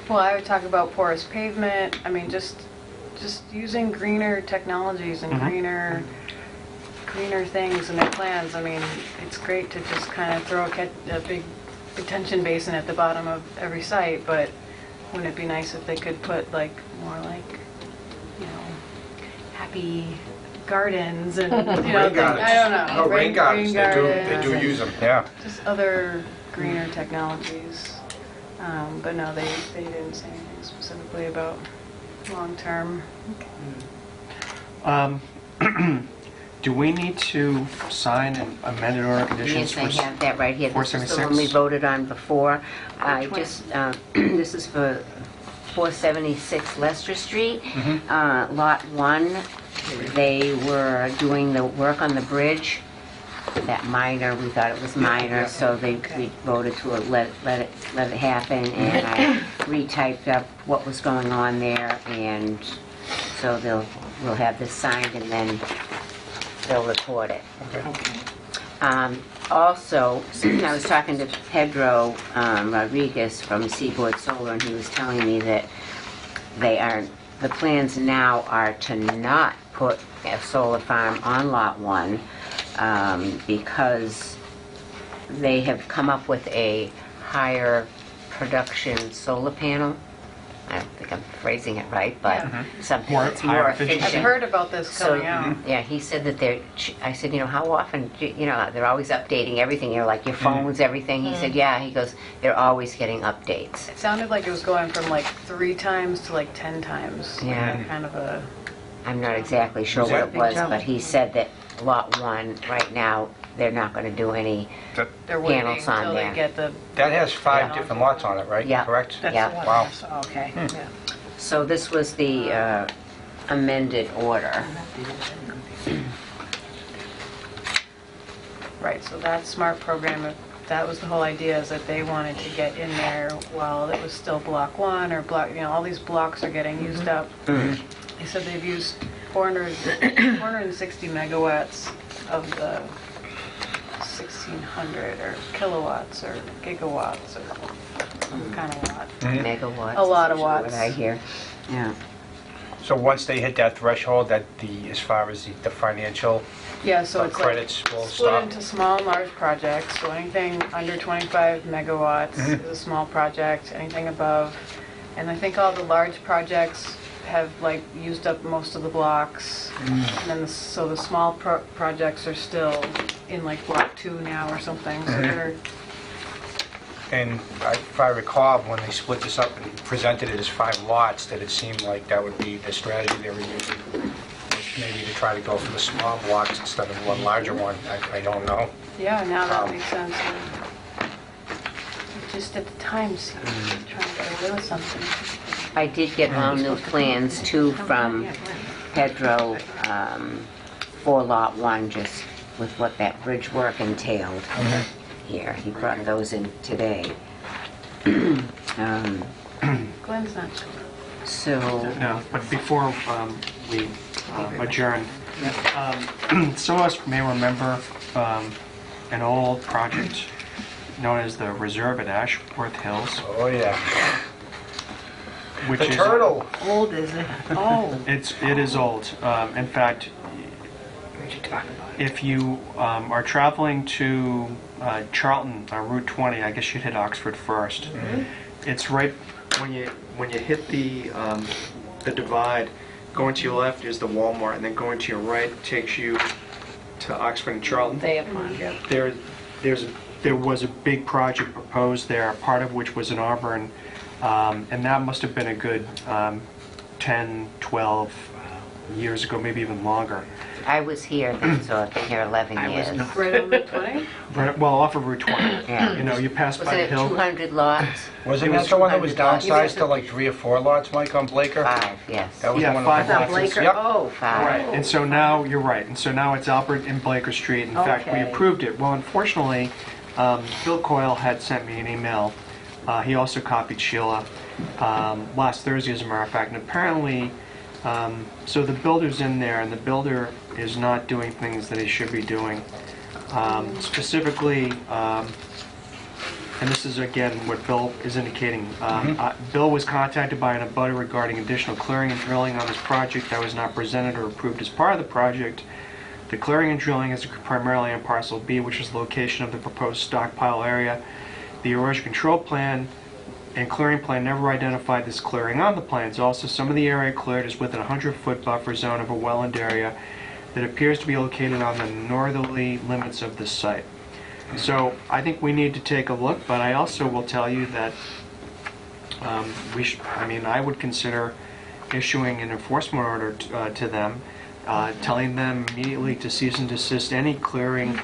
Well, I would talk about porous pavement, just using greener technologies and greener things in their plans. It's great to just kind of throw a big detention basin at the bottom of every site, but wouldn't it be nice if they could put more happy gardens and Rain I don't know. No, rain gardens, they do gardens, use them, yeah. just other greener technologies. But no, they didn't say anything specifically about long term. Do we need to sign an amended order of conditions? Yes, I have that right here. This is the one we 476? voted on before. I just, this is for 476 Leicester Street, Lot 1. They were doing the work on the bridge. That minor, we thought it was minor, so we voted to let it happen, and I retyped up what was going on there, and so we'll have this signed, and then they'll record it. Also, I was talking to Pedro Rodriguez from Seaboard Solar, and he was telling me that the plans now are to not put a solar farm on Lot 1 because they have come up with a higher production solar panel. I don't think I'm phrasing it right, but something that's more higher efficiency. efficient. I've heard about this coming out. Yeah, he said that I said, how often, they're always updating everything, like your phones, everything. He said, yeah, he goes, they're always getting updates. It sounded like it was going from like 3 times to like 10 times. Yeah. Kind of a... I'm not exactly sure what it was, but he said that Lot 1, right now, they're not going to do any They're waiting panels on until there. they get the... That has 5 different lots on it, right? Yeah. Correct? That's Yeah. the one. Wow. Yes, okay. Yeah. So this was the amended order. Right, so that smart program, that was the whole idea, is that they wanted to get in there while it was still block 1 or block, all these blocks are getting used up. They said they've used 460 megawatts of the 1,600 or kilowatts or gigawatts or some kind of watt. Megawatts. A lot of is watts. What I hear. Yeah. So once they hit that threshold, as far as the financial Yeah, so it's like credits will split stop? into small and large projects, so anything under 25 megawatts is a small project, anything above. And I think all the large projects have like used up most of the blocks. And then so the small projects are still in like block 2 now or something. So they're, And if I recall, when they split this up and presented it as 5 lots, that it seemed like that would be the strategy they were using, maybe to try to go for the small blocks instead of one larger one. I don't know. yeah, now that makes sense. Just at the time seemed trying to get away with something. I did get all new plans too from Pedro for Lot 1, just with what that bridge work entailed. Here, he brought those in today. Glenn's not sure. So, No, but before we adjourn, some of us may remember an old project known as the Reserve at Ashworth Hills, Oh, yeah. which The is... turtle. Old, is it? Oh. It is old. In fact, We should talk about it. if you are traveling to Charlton on Route 20, I guess you'd hit Oxford first. It's right when you hit the divide. Going to your left is the Walmart, and then going to your right takes you to Oxford and Charlton. They upon, yeah. There was a big project proposed there, part of which was in Auburn, and that must have been a good 10, 12 years ago, maybe even longer. I was here then, so I've been here 11 I was years. not. Right on Route 20? Right, well, off of Route 20. Yeah. You pass by Wasn't the it hill. 200 lots? Wasn't It that was the one that was 200 lots. downsized to like 3 or 4 lots, Mike, on Blaker? 5, yes. That was Yeah, the one 5 that lots. was Blaker, Yep. oh. 5. Right, and so now, you're right, and so now it's Albert and Blaker Street. In fact, we Okay. approved it. Well, unfortunately, Bill Coyle had sent me an email. He also copied Sheila last Thursday, as a matter of fact, and apparently, so the builder's in there, and the builder is not doing things that he should be doing. Specifically, and this is again what Bill is indicating, Bill was contacted by an abutter regarding additional clearing and drilling on this project that was not presented or approved as part of the project. The clearing and drilling is primarily on parcel B, which is the location of the proposed stockpile area. The erosion control plan and clearing plan never identified this clearing on the plans. Also, some of the area cleared is within a 100-foot buffer zone of a wetland area that appears to be located on the northerly limits of the site. So I think we need to take a look, but I also will tell you that I would consider issuing an enforcement order to them telling them immediately to cease and desist any clearing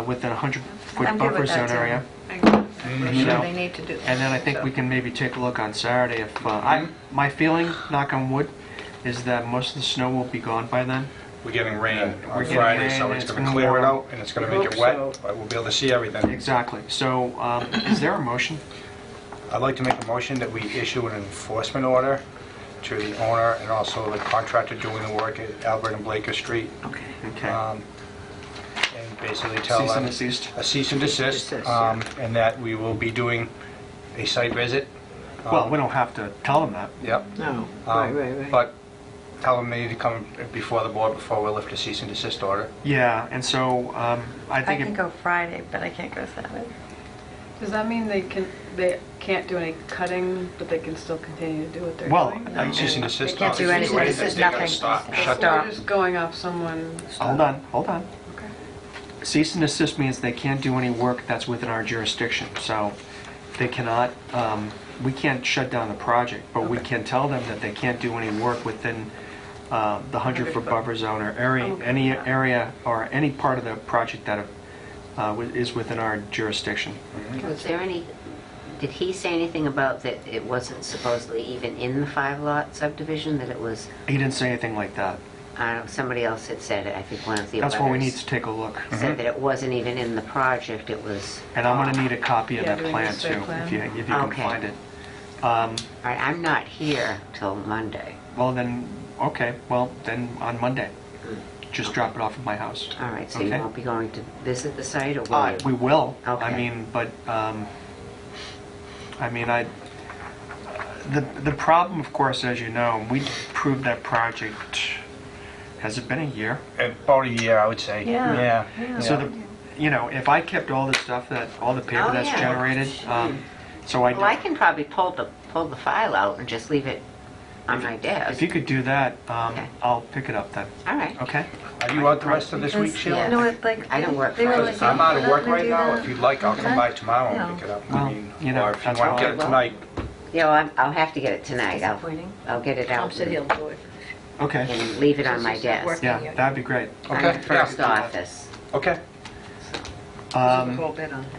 within a 100-foot I'm good buffer with that, zone too. area. I'm sure So- they need to do. And then I think we can maybe take a look on Saturday if, my feeling, knock on wood, is that most of the snow will be gone by then. We're getting rain We're on getting Friday, rain, so and it's it's going to been clear it warm. out, and it's going to make it Hope wet, so. but we'll be able to see everything. Exactly. So, is there a motion? I'd like to make a motion that we issue an enforcement order to the owner and also the contractor doing the work at Albert and Blaker Street, Okay. Okay. and basically tell Cease and them desist. a cease and desist, Desist, yeah. and that we will be doing a site visit. Well, we don't have to tell them that. Yep. No, Um, But tell them they need to come before the board before we lift a cease and desist order. Yeah, and so, I I think, can go Friday, but I can't go Saturday. Does that mean they can't do any cutting, but they can still continue to do what they're Well, doing? I- Cease and desist. They can't do anything. This is They gotta nothing. stop, So shut we're down. just going off someone. hold on. Okay. Cease and desist means they can't do any work that's within our jurisdiction. So they cannot, we can't shut down the project, but we can tell them that they can't do any work within the 100-foot buffer zone or area, any area or any part of the project that is within our jurisdiction. Was there any, did he say anything about that it wasn't supposedly even in the 5-lot subdivision, that it was, He didn't say anything like that. I don't know, somebody else had said it, I think one of the That's where we need abutters to take a look. said that it wasn't even in the project, it was... And I'm going to need a copy of Yeah, that doing plan the site too, plan. if you can Okay. find it. All right, I'm not here till Monday. Well, then, okay, well, then on Monday, just drop it off at my house. All right, so you Okay. won't be going to visit the site, or will you? We will. I Okay. mean, but, the problem, of course, as you know, we approved that project, has it been a year? About a year, I would say. Yeah. So, if I kept all the stuff all the paper Oh, that's yeah. generated, so Well, I can probably pull the file out and just leave it on my desk. if you could do that, Okay. I'll pick it up then, All right. okay? Are you out the rest of this week, Sheila? You know what, like... I don't work they were Friday. like, I'm out of work "We're right gonna do now. that." If you'd like, I'll come by tomorrow and No. pick it up. Well, I mean, you know, or if you that's want to fine. get it tonight. Yeah, I'll have to get it tonight. Disappointing. I'll get it Tom out said he'll do it. Okay, and leave it on my Since he's not desk. working yeah, yet. that'd be great. On Okay, the first yeah. office. Okay. The whole bit on the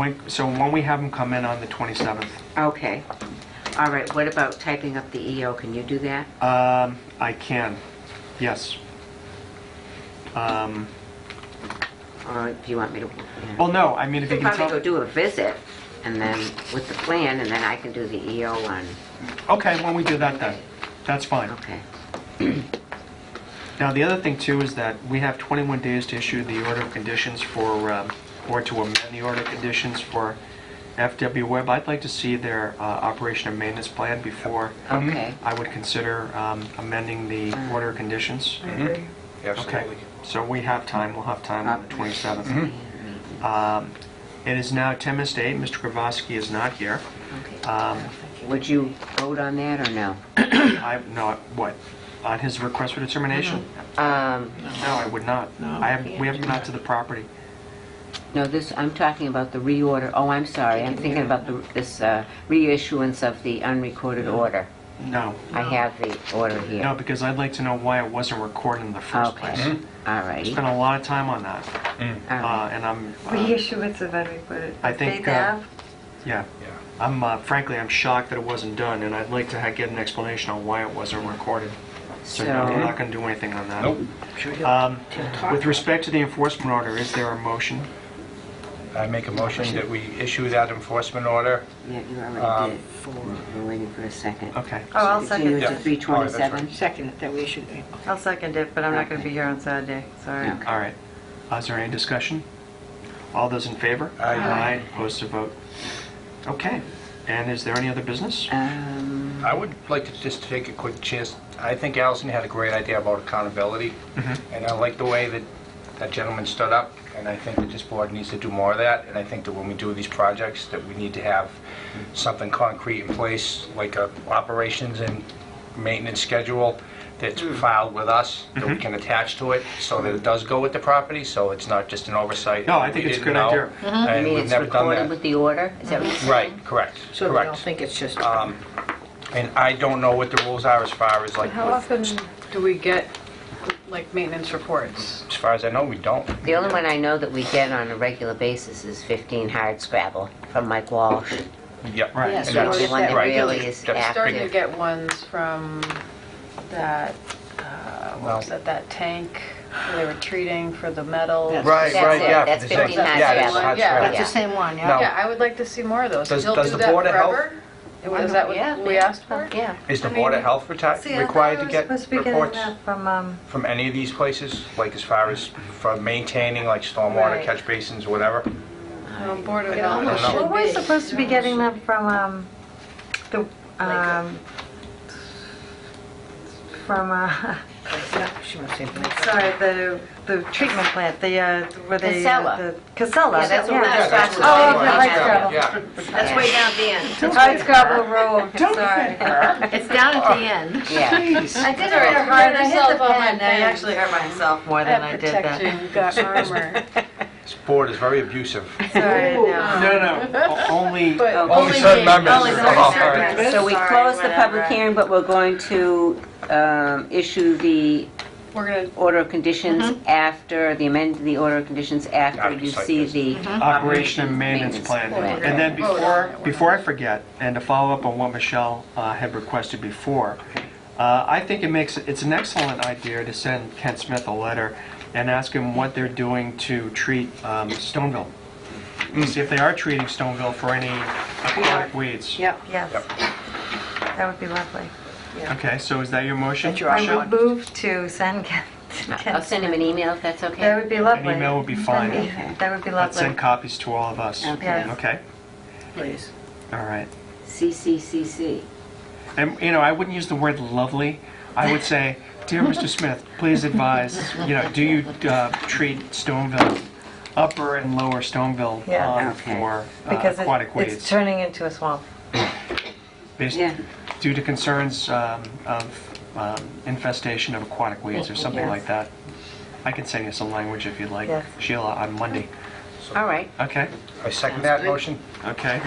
thing. So when we have them come in on the 27th, Okay. All right, what about typing up the EO? Can you do that? I can, yes. Or do you want me to? Yeah. Well, no, I mean, if You you can can probably go tell... do a visit, and then with the plan, and then I can do the EO on, Okay, when we do that then, that's fine. okay. Now, the other thing too is that we have 21 days to issue the order of conditions for, or to amend the order of conditions for FW Web. I'd like to see their operation and maintenance plan before Okay. I would consider amending the order of conditions. I agree. Okay, Absolutely. so we have time, we'll have time on the 27th. It is now 10 minutes to 8, Mr. Gravoski is not here. Okay. Would you vote on that or no? What, on his request for determination? No, I would not. We haven't been out to the property. No, I'm talking about the reorder. Oh, I'm sorry, I'm thinking about this reissuance of the unrecorded order. No, I have the order here. no, because I'd like to know why it wasn't recorded in the first place. Okay, all righty. Spent a lot of time on that, All right. and I'm, Reissuance of unrecorded. I think, Faith Ave? yeah. Frankly, I'm shocked that it wasn't done, and I'd like to get an explanation on why it wasn't recorded. So no, I'm not going to do anything on that. Nope. Sure he'll talk. With respect to the enforcement order, is there a motion? I make a motion that we issue that enforcement order. Yeah, you already did. We're waiting for a second. Okay. Oh, I'll Continue second to it. 327? Second, that we should, I'll second it, but I'm not going to be here on Saturday, sorry. Okay. All right. Is there any discussion? All those in favor? Aye. Aye. Opposed to vote? Okay. And is there any other business? I would like to just take a quick chance. I think Allison had a great idea about accountability, and I like the way that that gentleman stood up, and I think that this board needs to do more of that, and I think that when we do these projects, that we need to have something concrete in place, like a operations and maintenance schedule that's filed with us, that we can attach to it, so that it does go with the property, so it's not just an oversight. No, I think We it's a didn't good know, idea. You And mean we've it's never done recorded that. with the order? Is that what you're saying? Right, correct, so they don't correct. think it's just, And I don't know what the rules are as far as like, How often do we get like maintenance reports? As far as I know, we don't. The only one I know that we get on a regular basis is 15 Hard Scrabble from Mike Walsh. Yep. Right. That's And the that's- only one that right. really is That's Starting to active. get ones from that, what was that tank where they were treating for the metal? Right, That's right, it. yeah. That's the 15 same- Hard yeah, that's Scrabble. Hard Yeah. Scrabble. That's the same one, yeah. Now- Yeah, I would like to see more of those. Does- He'll does do the that Board of Health- forever? Is that Yeah. what we asked for? Yeah. Is the I Board of mean- Health See, I required thought to I get was supposed to be getting reports that from any of these places? Like as far as for maintaining like stormwater Right. catch basins or whatever? Board of It Health. almost I don't know. should Were we be. supposed to be getting them from, She must say Blake. sorry, the treatment plant, where they... Casella. the Casella. Yeah, that's what we're yeah. talking Oh, about. okay, Hard Scrabble. Yeah. That's way down at the end. Hard Scrabble Road, sorry. It's down at the end. Yeah. I did it Sorry, hard, I hit yourself the on my pen, I pen. actually hurt myself more than I did that. Protection, got armor. This board is very abusive. Sorry, no. No, only, But Only certain members. Only certain Oh, all members. right. So we Sorry, closed the public whatever. hearing, but we're going to issue we're gonna, order of conditions after, the amend the order of conditions after After you site see visit. the operation and maintenance plan. Maintenance And then Vote on it. before I forget, and to follow up on what Michelle had requested before, I think it's an excellent idea to send Kent Smith a letter and ask him what they're doing to treat Stoneville. See if they are treating Stoneville for any aquatic weeds. Yep. Yes, that would be lovely. Okay, so is that your motion? That's your I Michelle? would move to send Ken. I'll send him an email if that's That okay. would be lovely. An email would be fine. That would be I'd send lovely. copies to all of us. Okay. Okay? Please. All right. CCCC. And, I wouldn't use the word lovely. I would say, dear Mr. Smith, please advise, do you treat Stoneville, upper and lower Stoneville Yeah. pond Okay. for Because aquatic it's weeds? turning into a swamp. Based- Yeah. Due to concerns of infestation of aquatic weeds or something Yes. like that. I can send you some language if you'd like, Yes. Sheila, on Monday. All right. Okay? I second that motion. Okay.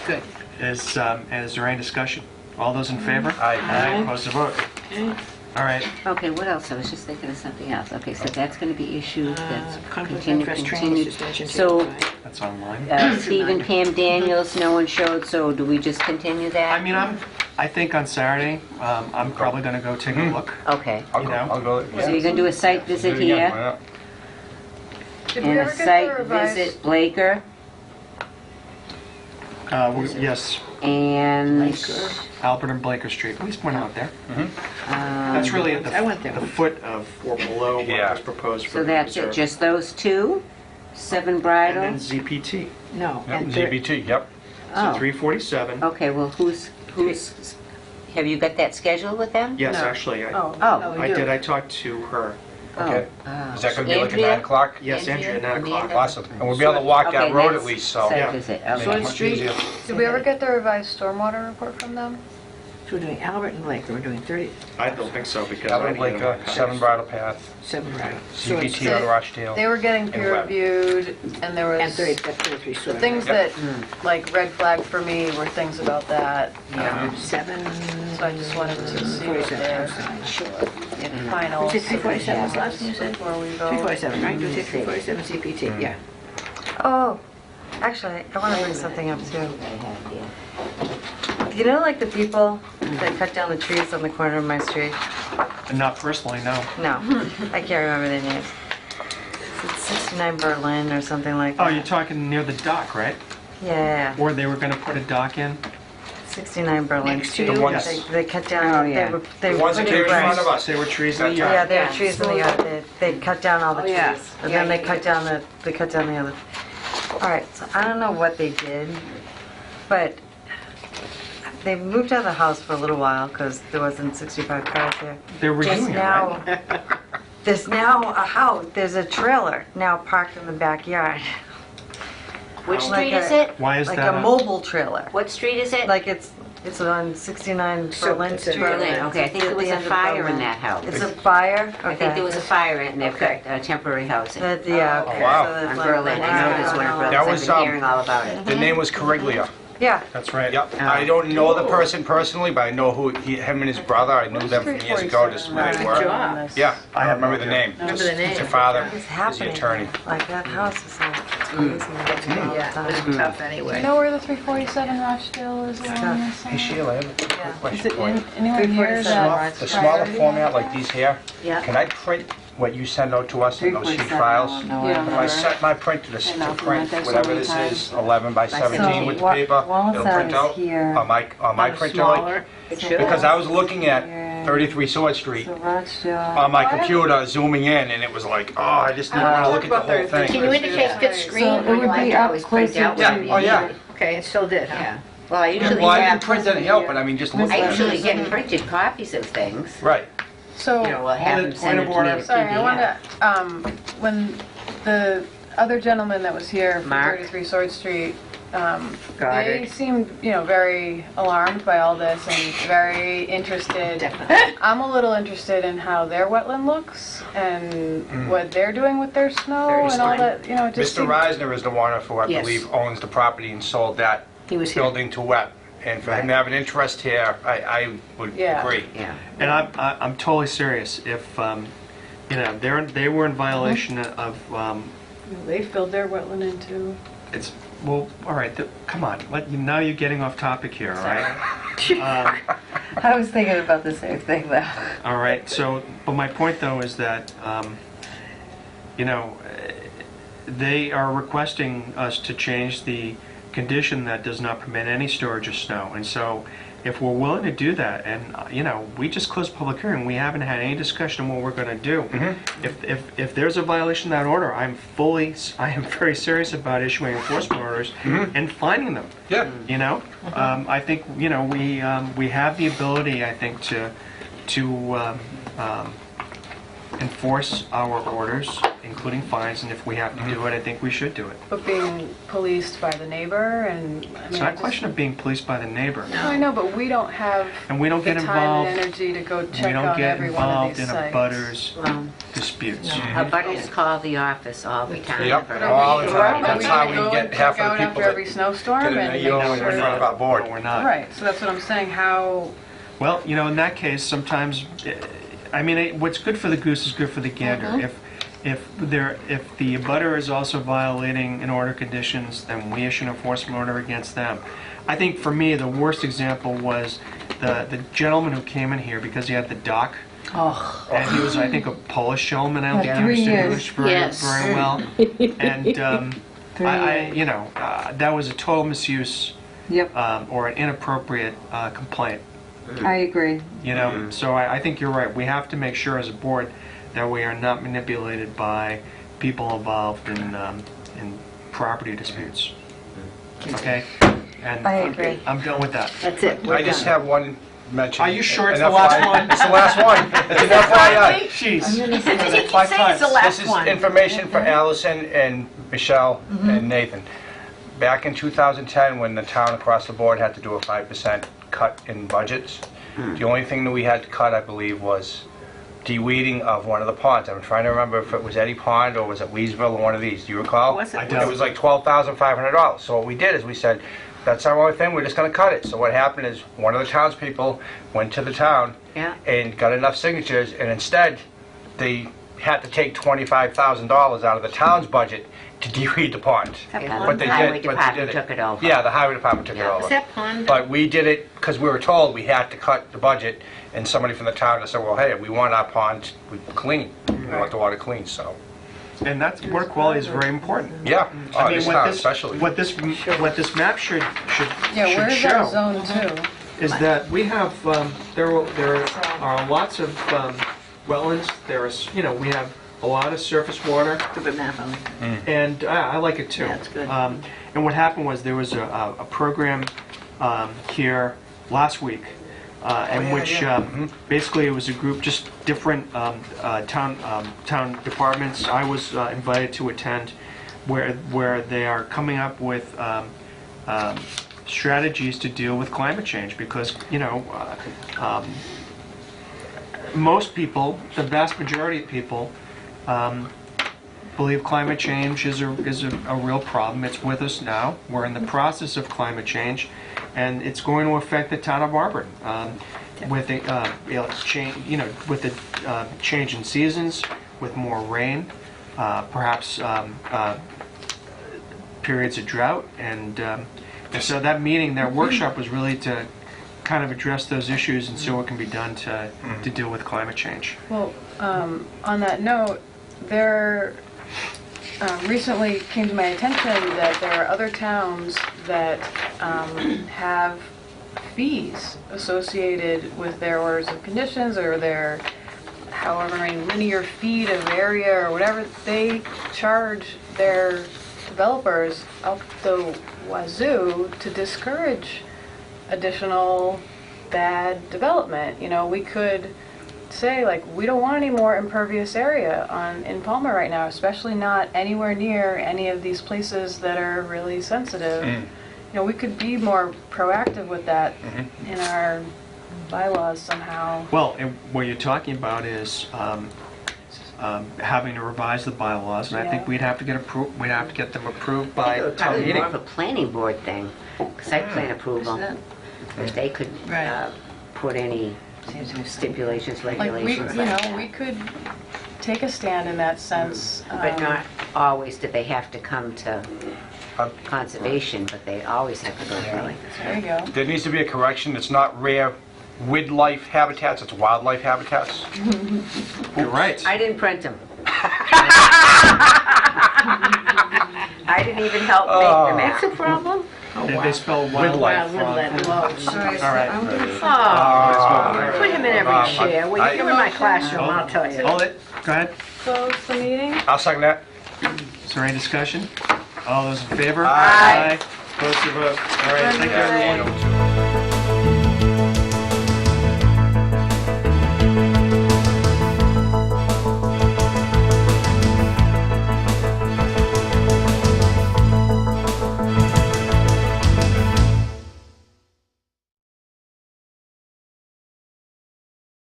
Good. Is there any discussion? All those in favor? Aye. Opposed to vote? All right. Okay, what else? I was just thinking of something else. Okay, so that's going to be issued, that's Conflict of continued, interest training continued. suspension. So, That's online. Stephen, Pam Daniels, no one showed, so do we just continue that? I mean, I think on Saturday, I'm probably going to go take a look. Okay. I'll go, You know? I'll go. So you're going to do a site visit Do it again, why here not? did we and a ever get the site revised? visit Blaker Yes, and... Albert and Blaker Street. We went out there. That's really at I went there. the foot of or below what Yeah. was proposed for So the that's it, reserve. just those two? 7 And Bridal? then ZPT. No. Yep, and ZBT, yep. So Oh, 347. okay, well, who's, have you got that scheduled with them? Yes, No. actually, Oh, Oh. we I do. did. I talked to her. Okay. Oh. Is that going to be like at Andrea? 9 o'clock? Yes, Andrea, 9 o'clock. Amanda? Awesome. And we'll be able to walk Okay, that road at that's least, so. Site Yeah. visit, make it okay. much easier. Did we ever get the revised stormwater report from them? So we're doing Albert and Blake, we're doing I don't think so because Albert I didn't Lake, get 7 Bridle Path, 7 right. So it's- CBT on Rochdale. They were getting peer web. reviewed, and there And was, 33 the Sweden. things Yep. that, like, red flag for me were things about that. 7. So I just wanted to see what 47, their I'm sorry. final. Was it 347 was the last one you said? Before we go. 347, right? You said 347 CPT, yeah. Oh, actually, I want to bring something up too. I have here. You know, like the people that cut down the trees on the corner of my street? Not personally, no. No, I can't remember their names. It's 69 Berlin or something like Oh, that. you're talking near the dock, right? Yeah, Or they were going to put a dock in? 69 Berlin Next to Street. you? The ones- They cut down, Oh, they yeah. were, they The were ones that putting came in front grass. of us. They were trees in the That's yard. Yeah, there Yeah. were trees in the yard. They cut down all the Oh, yeah. trees. And then they cut down the other. All right, so I don't know what they did, but they moved out of the house for a little while because there wasn't 65 cars there. They're Just redoing it, now, right? there's now a house, there's a trailer now parked in the backyard. Which Like street a- is it? Why is Like that? a mobile trailer. What street is it? Like it's on 69 Berlin it's a Street. Berlin, okay, I think there At was the a end of fire in Berlin. that house. It's a fire? I think there was a fire in it, and they've Okay. got temporary housing. Yeah, okay. wow. So that's On like- Berlin, I know there's one in Berlin, That I've was, been hearing all about it. The name was Coriglia. Yeah. That's right. Yep. I don't know the person personally, but I know him and his brother. I knew them from years ago, just where they Good were. job. Yeah, I have no remember the idea. name. Remember the name. Their father What's is the happening? attorney. Like, that house is like crazy. Yeah, it was tough anyway. You know where the 347 Rochdale is along this Hey side? Sheila, I have a quick Is question it for you. anywhere near 347 that? The smaller format like these here, Yeah. can I print what you send out to us in those sheet 3.7, files? Yeah. If I set my printer to And I'll print print it so whatever many this times. is, 11 by 17 with the So, paper, Wallace it'll print is out here. on my printer Smaller. like, It should. because I was looking at 33 Sword Street So Rochdale. on my computer, zooming in, and it was like, oh, I just didn't want to look at the whole Can thing. you indicate that screen? So it when would you like be to up always print closer out to- whatever you Yeah, oh, yeah. need? Okay, it still did, huh? Yeah. Well, I usually Well, I didn't have, print anything out, but I mean, just look I at usually it. get printed copies of things. Right. So, You know, we'll have them send it to me in a sorry, I PDF. wanted to, when the other gentleman that was here from Mark? 33 Sword Street, they Goddard. seemed, very alarmed by all this and very interested. Definitely. I'm a little interested in how their wetland looks and what they're doing with their snow Very and all fine. that, it just Mr. seemed... Reisner is the one who I Yes. believe owns the property and sold that He was here. building to Web. And for him to have an interest here, I would Yeah. agree. Yeah. And I'm totally serious. If, they were in violation of, They filled their wetland into... it's, well, all right, come on, now you're getting off topic here, all right? I was thinking about the same thing, though. All right, so, but my point though is that, they are requesting us to change the condition that does not permit any storage of snow. And so if we're willing to do that, and, we just closed public hearing, we haven't had any discussion on what we're going to do. If there's a violation of that order, I am very serious about issuing enforcement orders and finding them. Yeah. I think, we have the ability, I think, to enforce our orders, including fines, and if we have to do it, I think we should do it. But being policed by the neighbor and... It's not a question of being policed by the neighbor. I know, but we don't have And we don't the get time and involved, energy to go we check don't on get every one of involved these in a sites. butters disputes. Our buddies call the office all the time. Yep, for all the everything. time. Are That's we how gonna we go get and half check of the out people after that every snowstorm get and a make yield in sure... front of our board. No, we're not. Right, so that's what I'm saying, how... Well, in that case, sometimes, what's good for the goose is good for the gander. If the abutter is also violating an order conditions, then we issue an enforcement order against them. I think for me, the worst example was the gentleman who came in here because he had the dock. Oh. And he was, I think, a Polish gentleman. I don't think he 3 understood years. English very, Yes. very well. And 3 that was a total misuse Yep, or an inappropriate complaint. I agree. So I think you're right. We have to make sure as a board that we are not manipulated by people involved in property disputes. Okay? And I agree. I'm done with that. That's it. We're I just done. have one mention. Are you sure it's An the last FYI. one? It's the last one. It's an FYI. Jeez. Did you Five say it's the times. last This is one? information for Allison and Michelle and Nathan. Back in 2010, when the town across the board had to do a 5% cut in budgets, the only thing that we had to cut, I believe, was de-weeding of one of the ponds. I'm trying to remember if it was Eddie Pond or was it Leesville or one of these. Do you recall? Was it? I It don't. was like $12,500. So what we did is we said, that's our only thing, we're just going to cut it. So what happened is one of the townspeople went to the town Yeah. and got enough signatures, and instead they had to take $25,000 out of the town's budget to de-weed the pond. Yeah, But they the highway did, but they department did it. took it over. Yeah, the highway department took it Yeah. over. Is that pond? But we did it because we were told we had to cut the budget, and somebody from the town said, well, hey, we want our pond clean. We want the water clean, so, And that's, water quality is very important. yeah. Oh, this what town this, especially. what this map should Yeah, where is show that zone 2? is that we have, there are lots of wetlands. There is, we have a lot of surface water. Good map on it. And I like it too. Yeah, it's good. And what happened was there was a program here last week in which basically it was a group, just different town departments. I was invited to attend where they are coming up with strategies to deal with climate change because, most people, the vast majority of people, believe climate change is a real problem. It's with us now. We're in the process of climate change, and it's going to affect the town of Auburn. With the with the change in seasons, with more rain, perhaps periods of drought, and so that meeting, that workshop was really to kind of address those issues and see what can be done to deal with climate change. Well, on that note, there recently came to my attention that there are other towns that have fees associated with their orders of conditions or their however many linear feet of area or whatever. They charge their developers up the wazoo to discourage additional bad development. You know, we could say, like, we don't want any more impervious area in Palmer right now, especially not anywhere near any of these places that are really sensitive. You know, we could be more proactive with that in our bylaws somehow. Well, and what you're talking about is having to revise the bylaws, and I think we'd have to get them approved by town Probably meeting. more of a planning board thing, site plan approval. If they could put any stipulations, Like, regulations we like that. we could take a stand in that sense. But not always do they have to come to conservation, but they always have to go through. There you go. There needs to be a correction. It's not rare wildlife habitats, it's wildlife habitats. You're right. I didn't print them. I didn't even help make them. That's a problem. They spell wildlife wrong. All right, so All right. I'm gonna... Oh, put him in every chair. Well, you're in my classroom, I'll tell you. Hold it. Go ahead. Close the meeting. I'll second that. Is there any discussion? All those in favor? Aye. Opposed to vote. All right, thank you, everyone.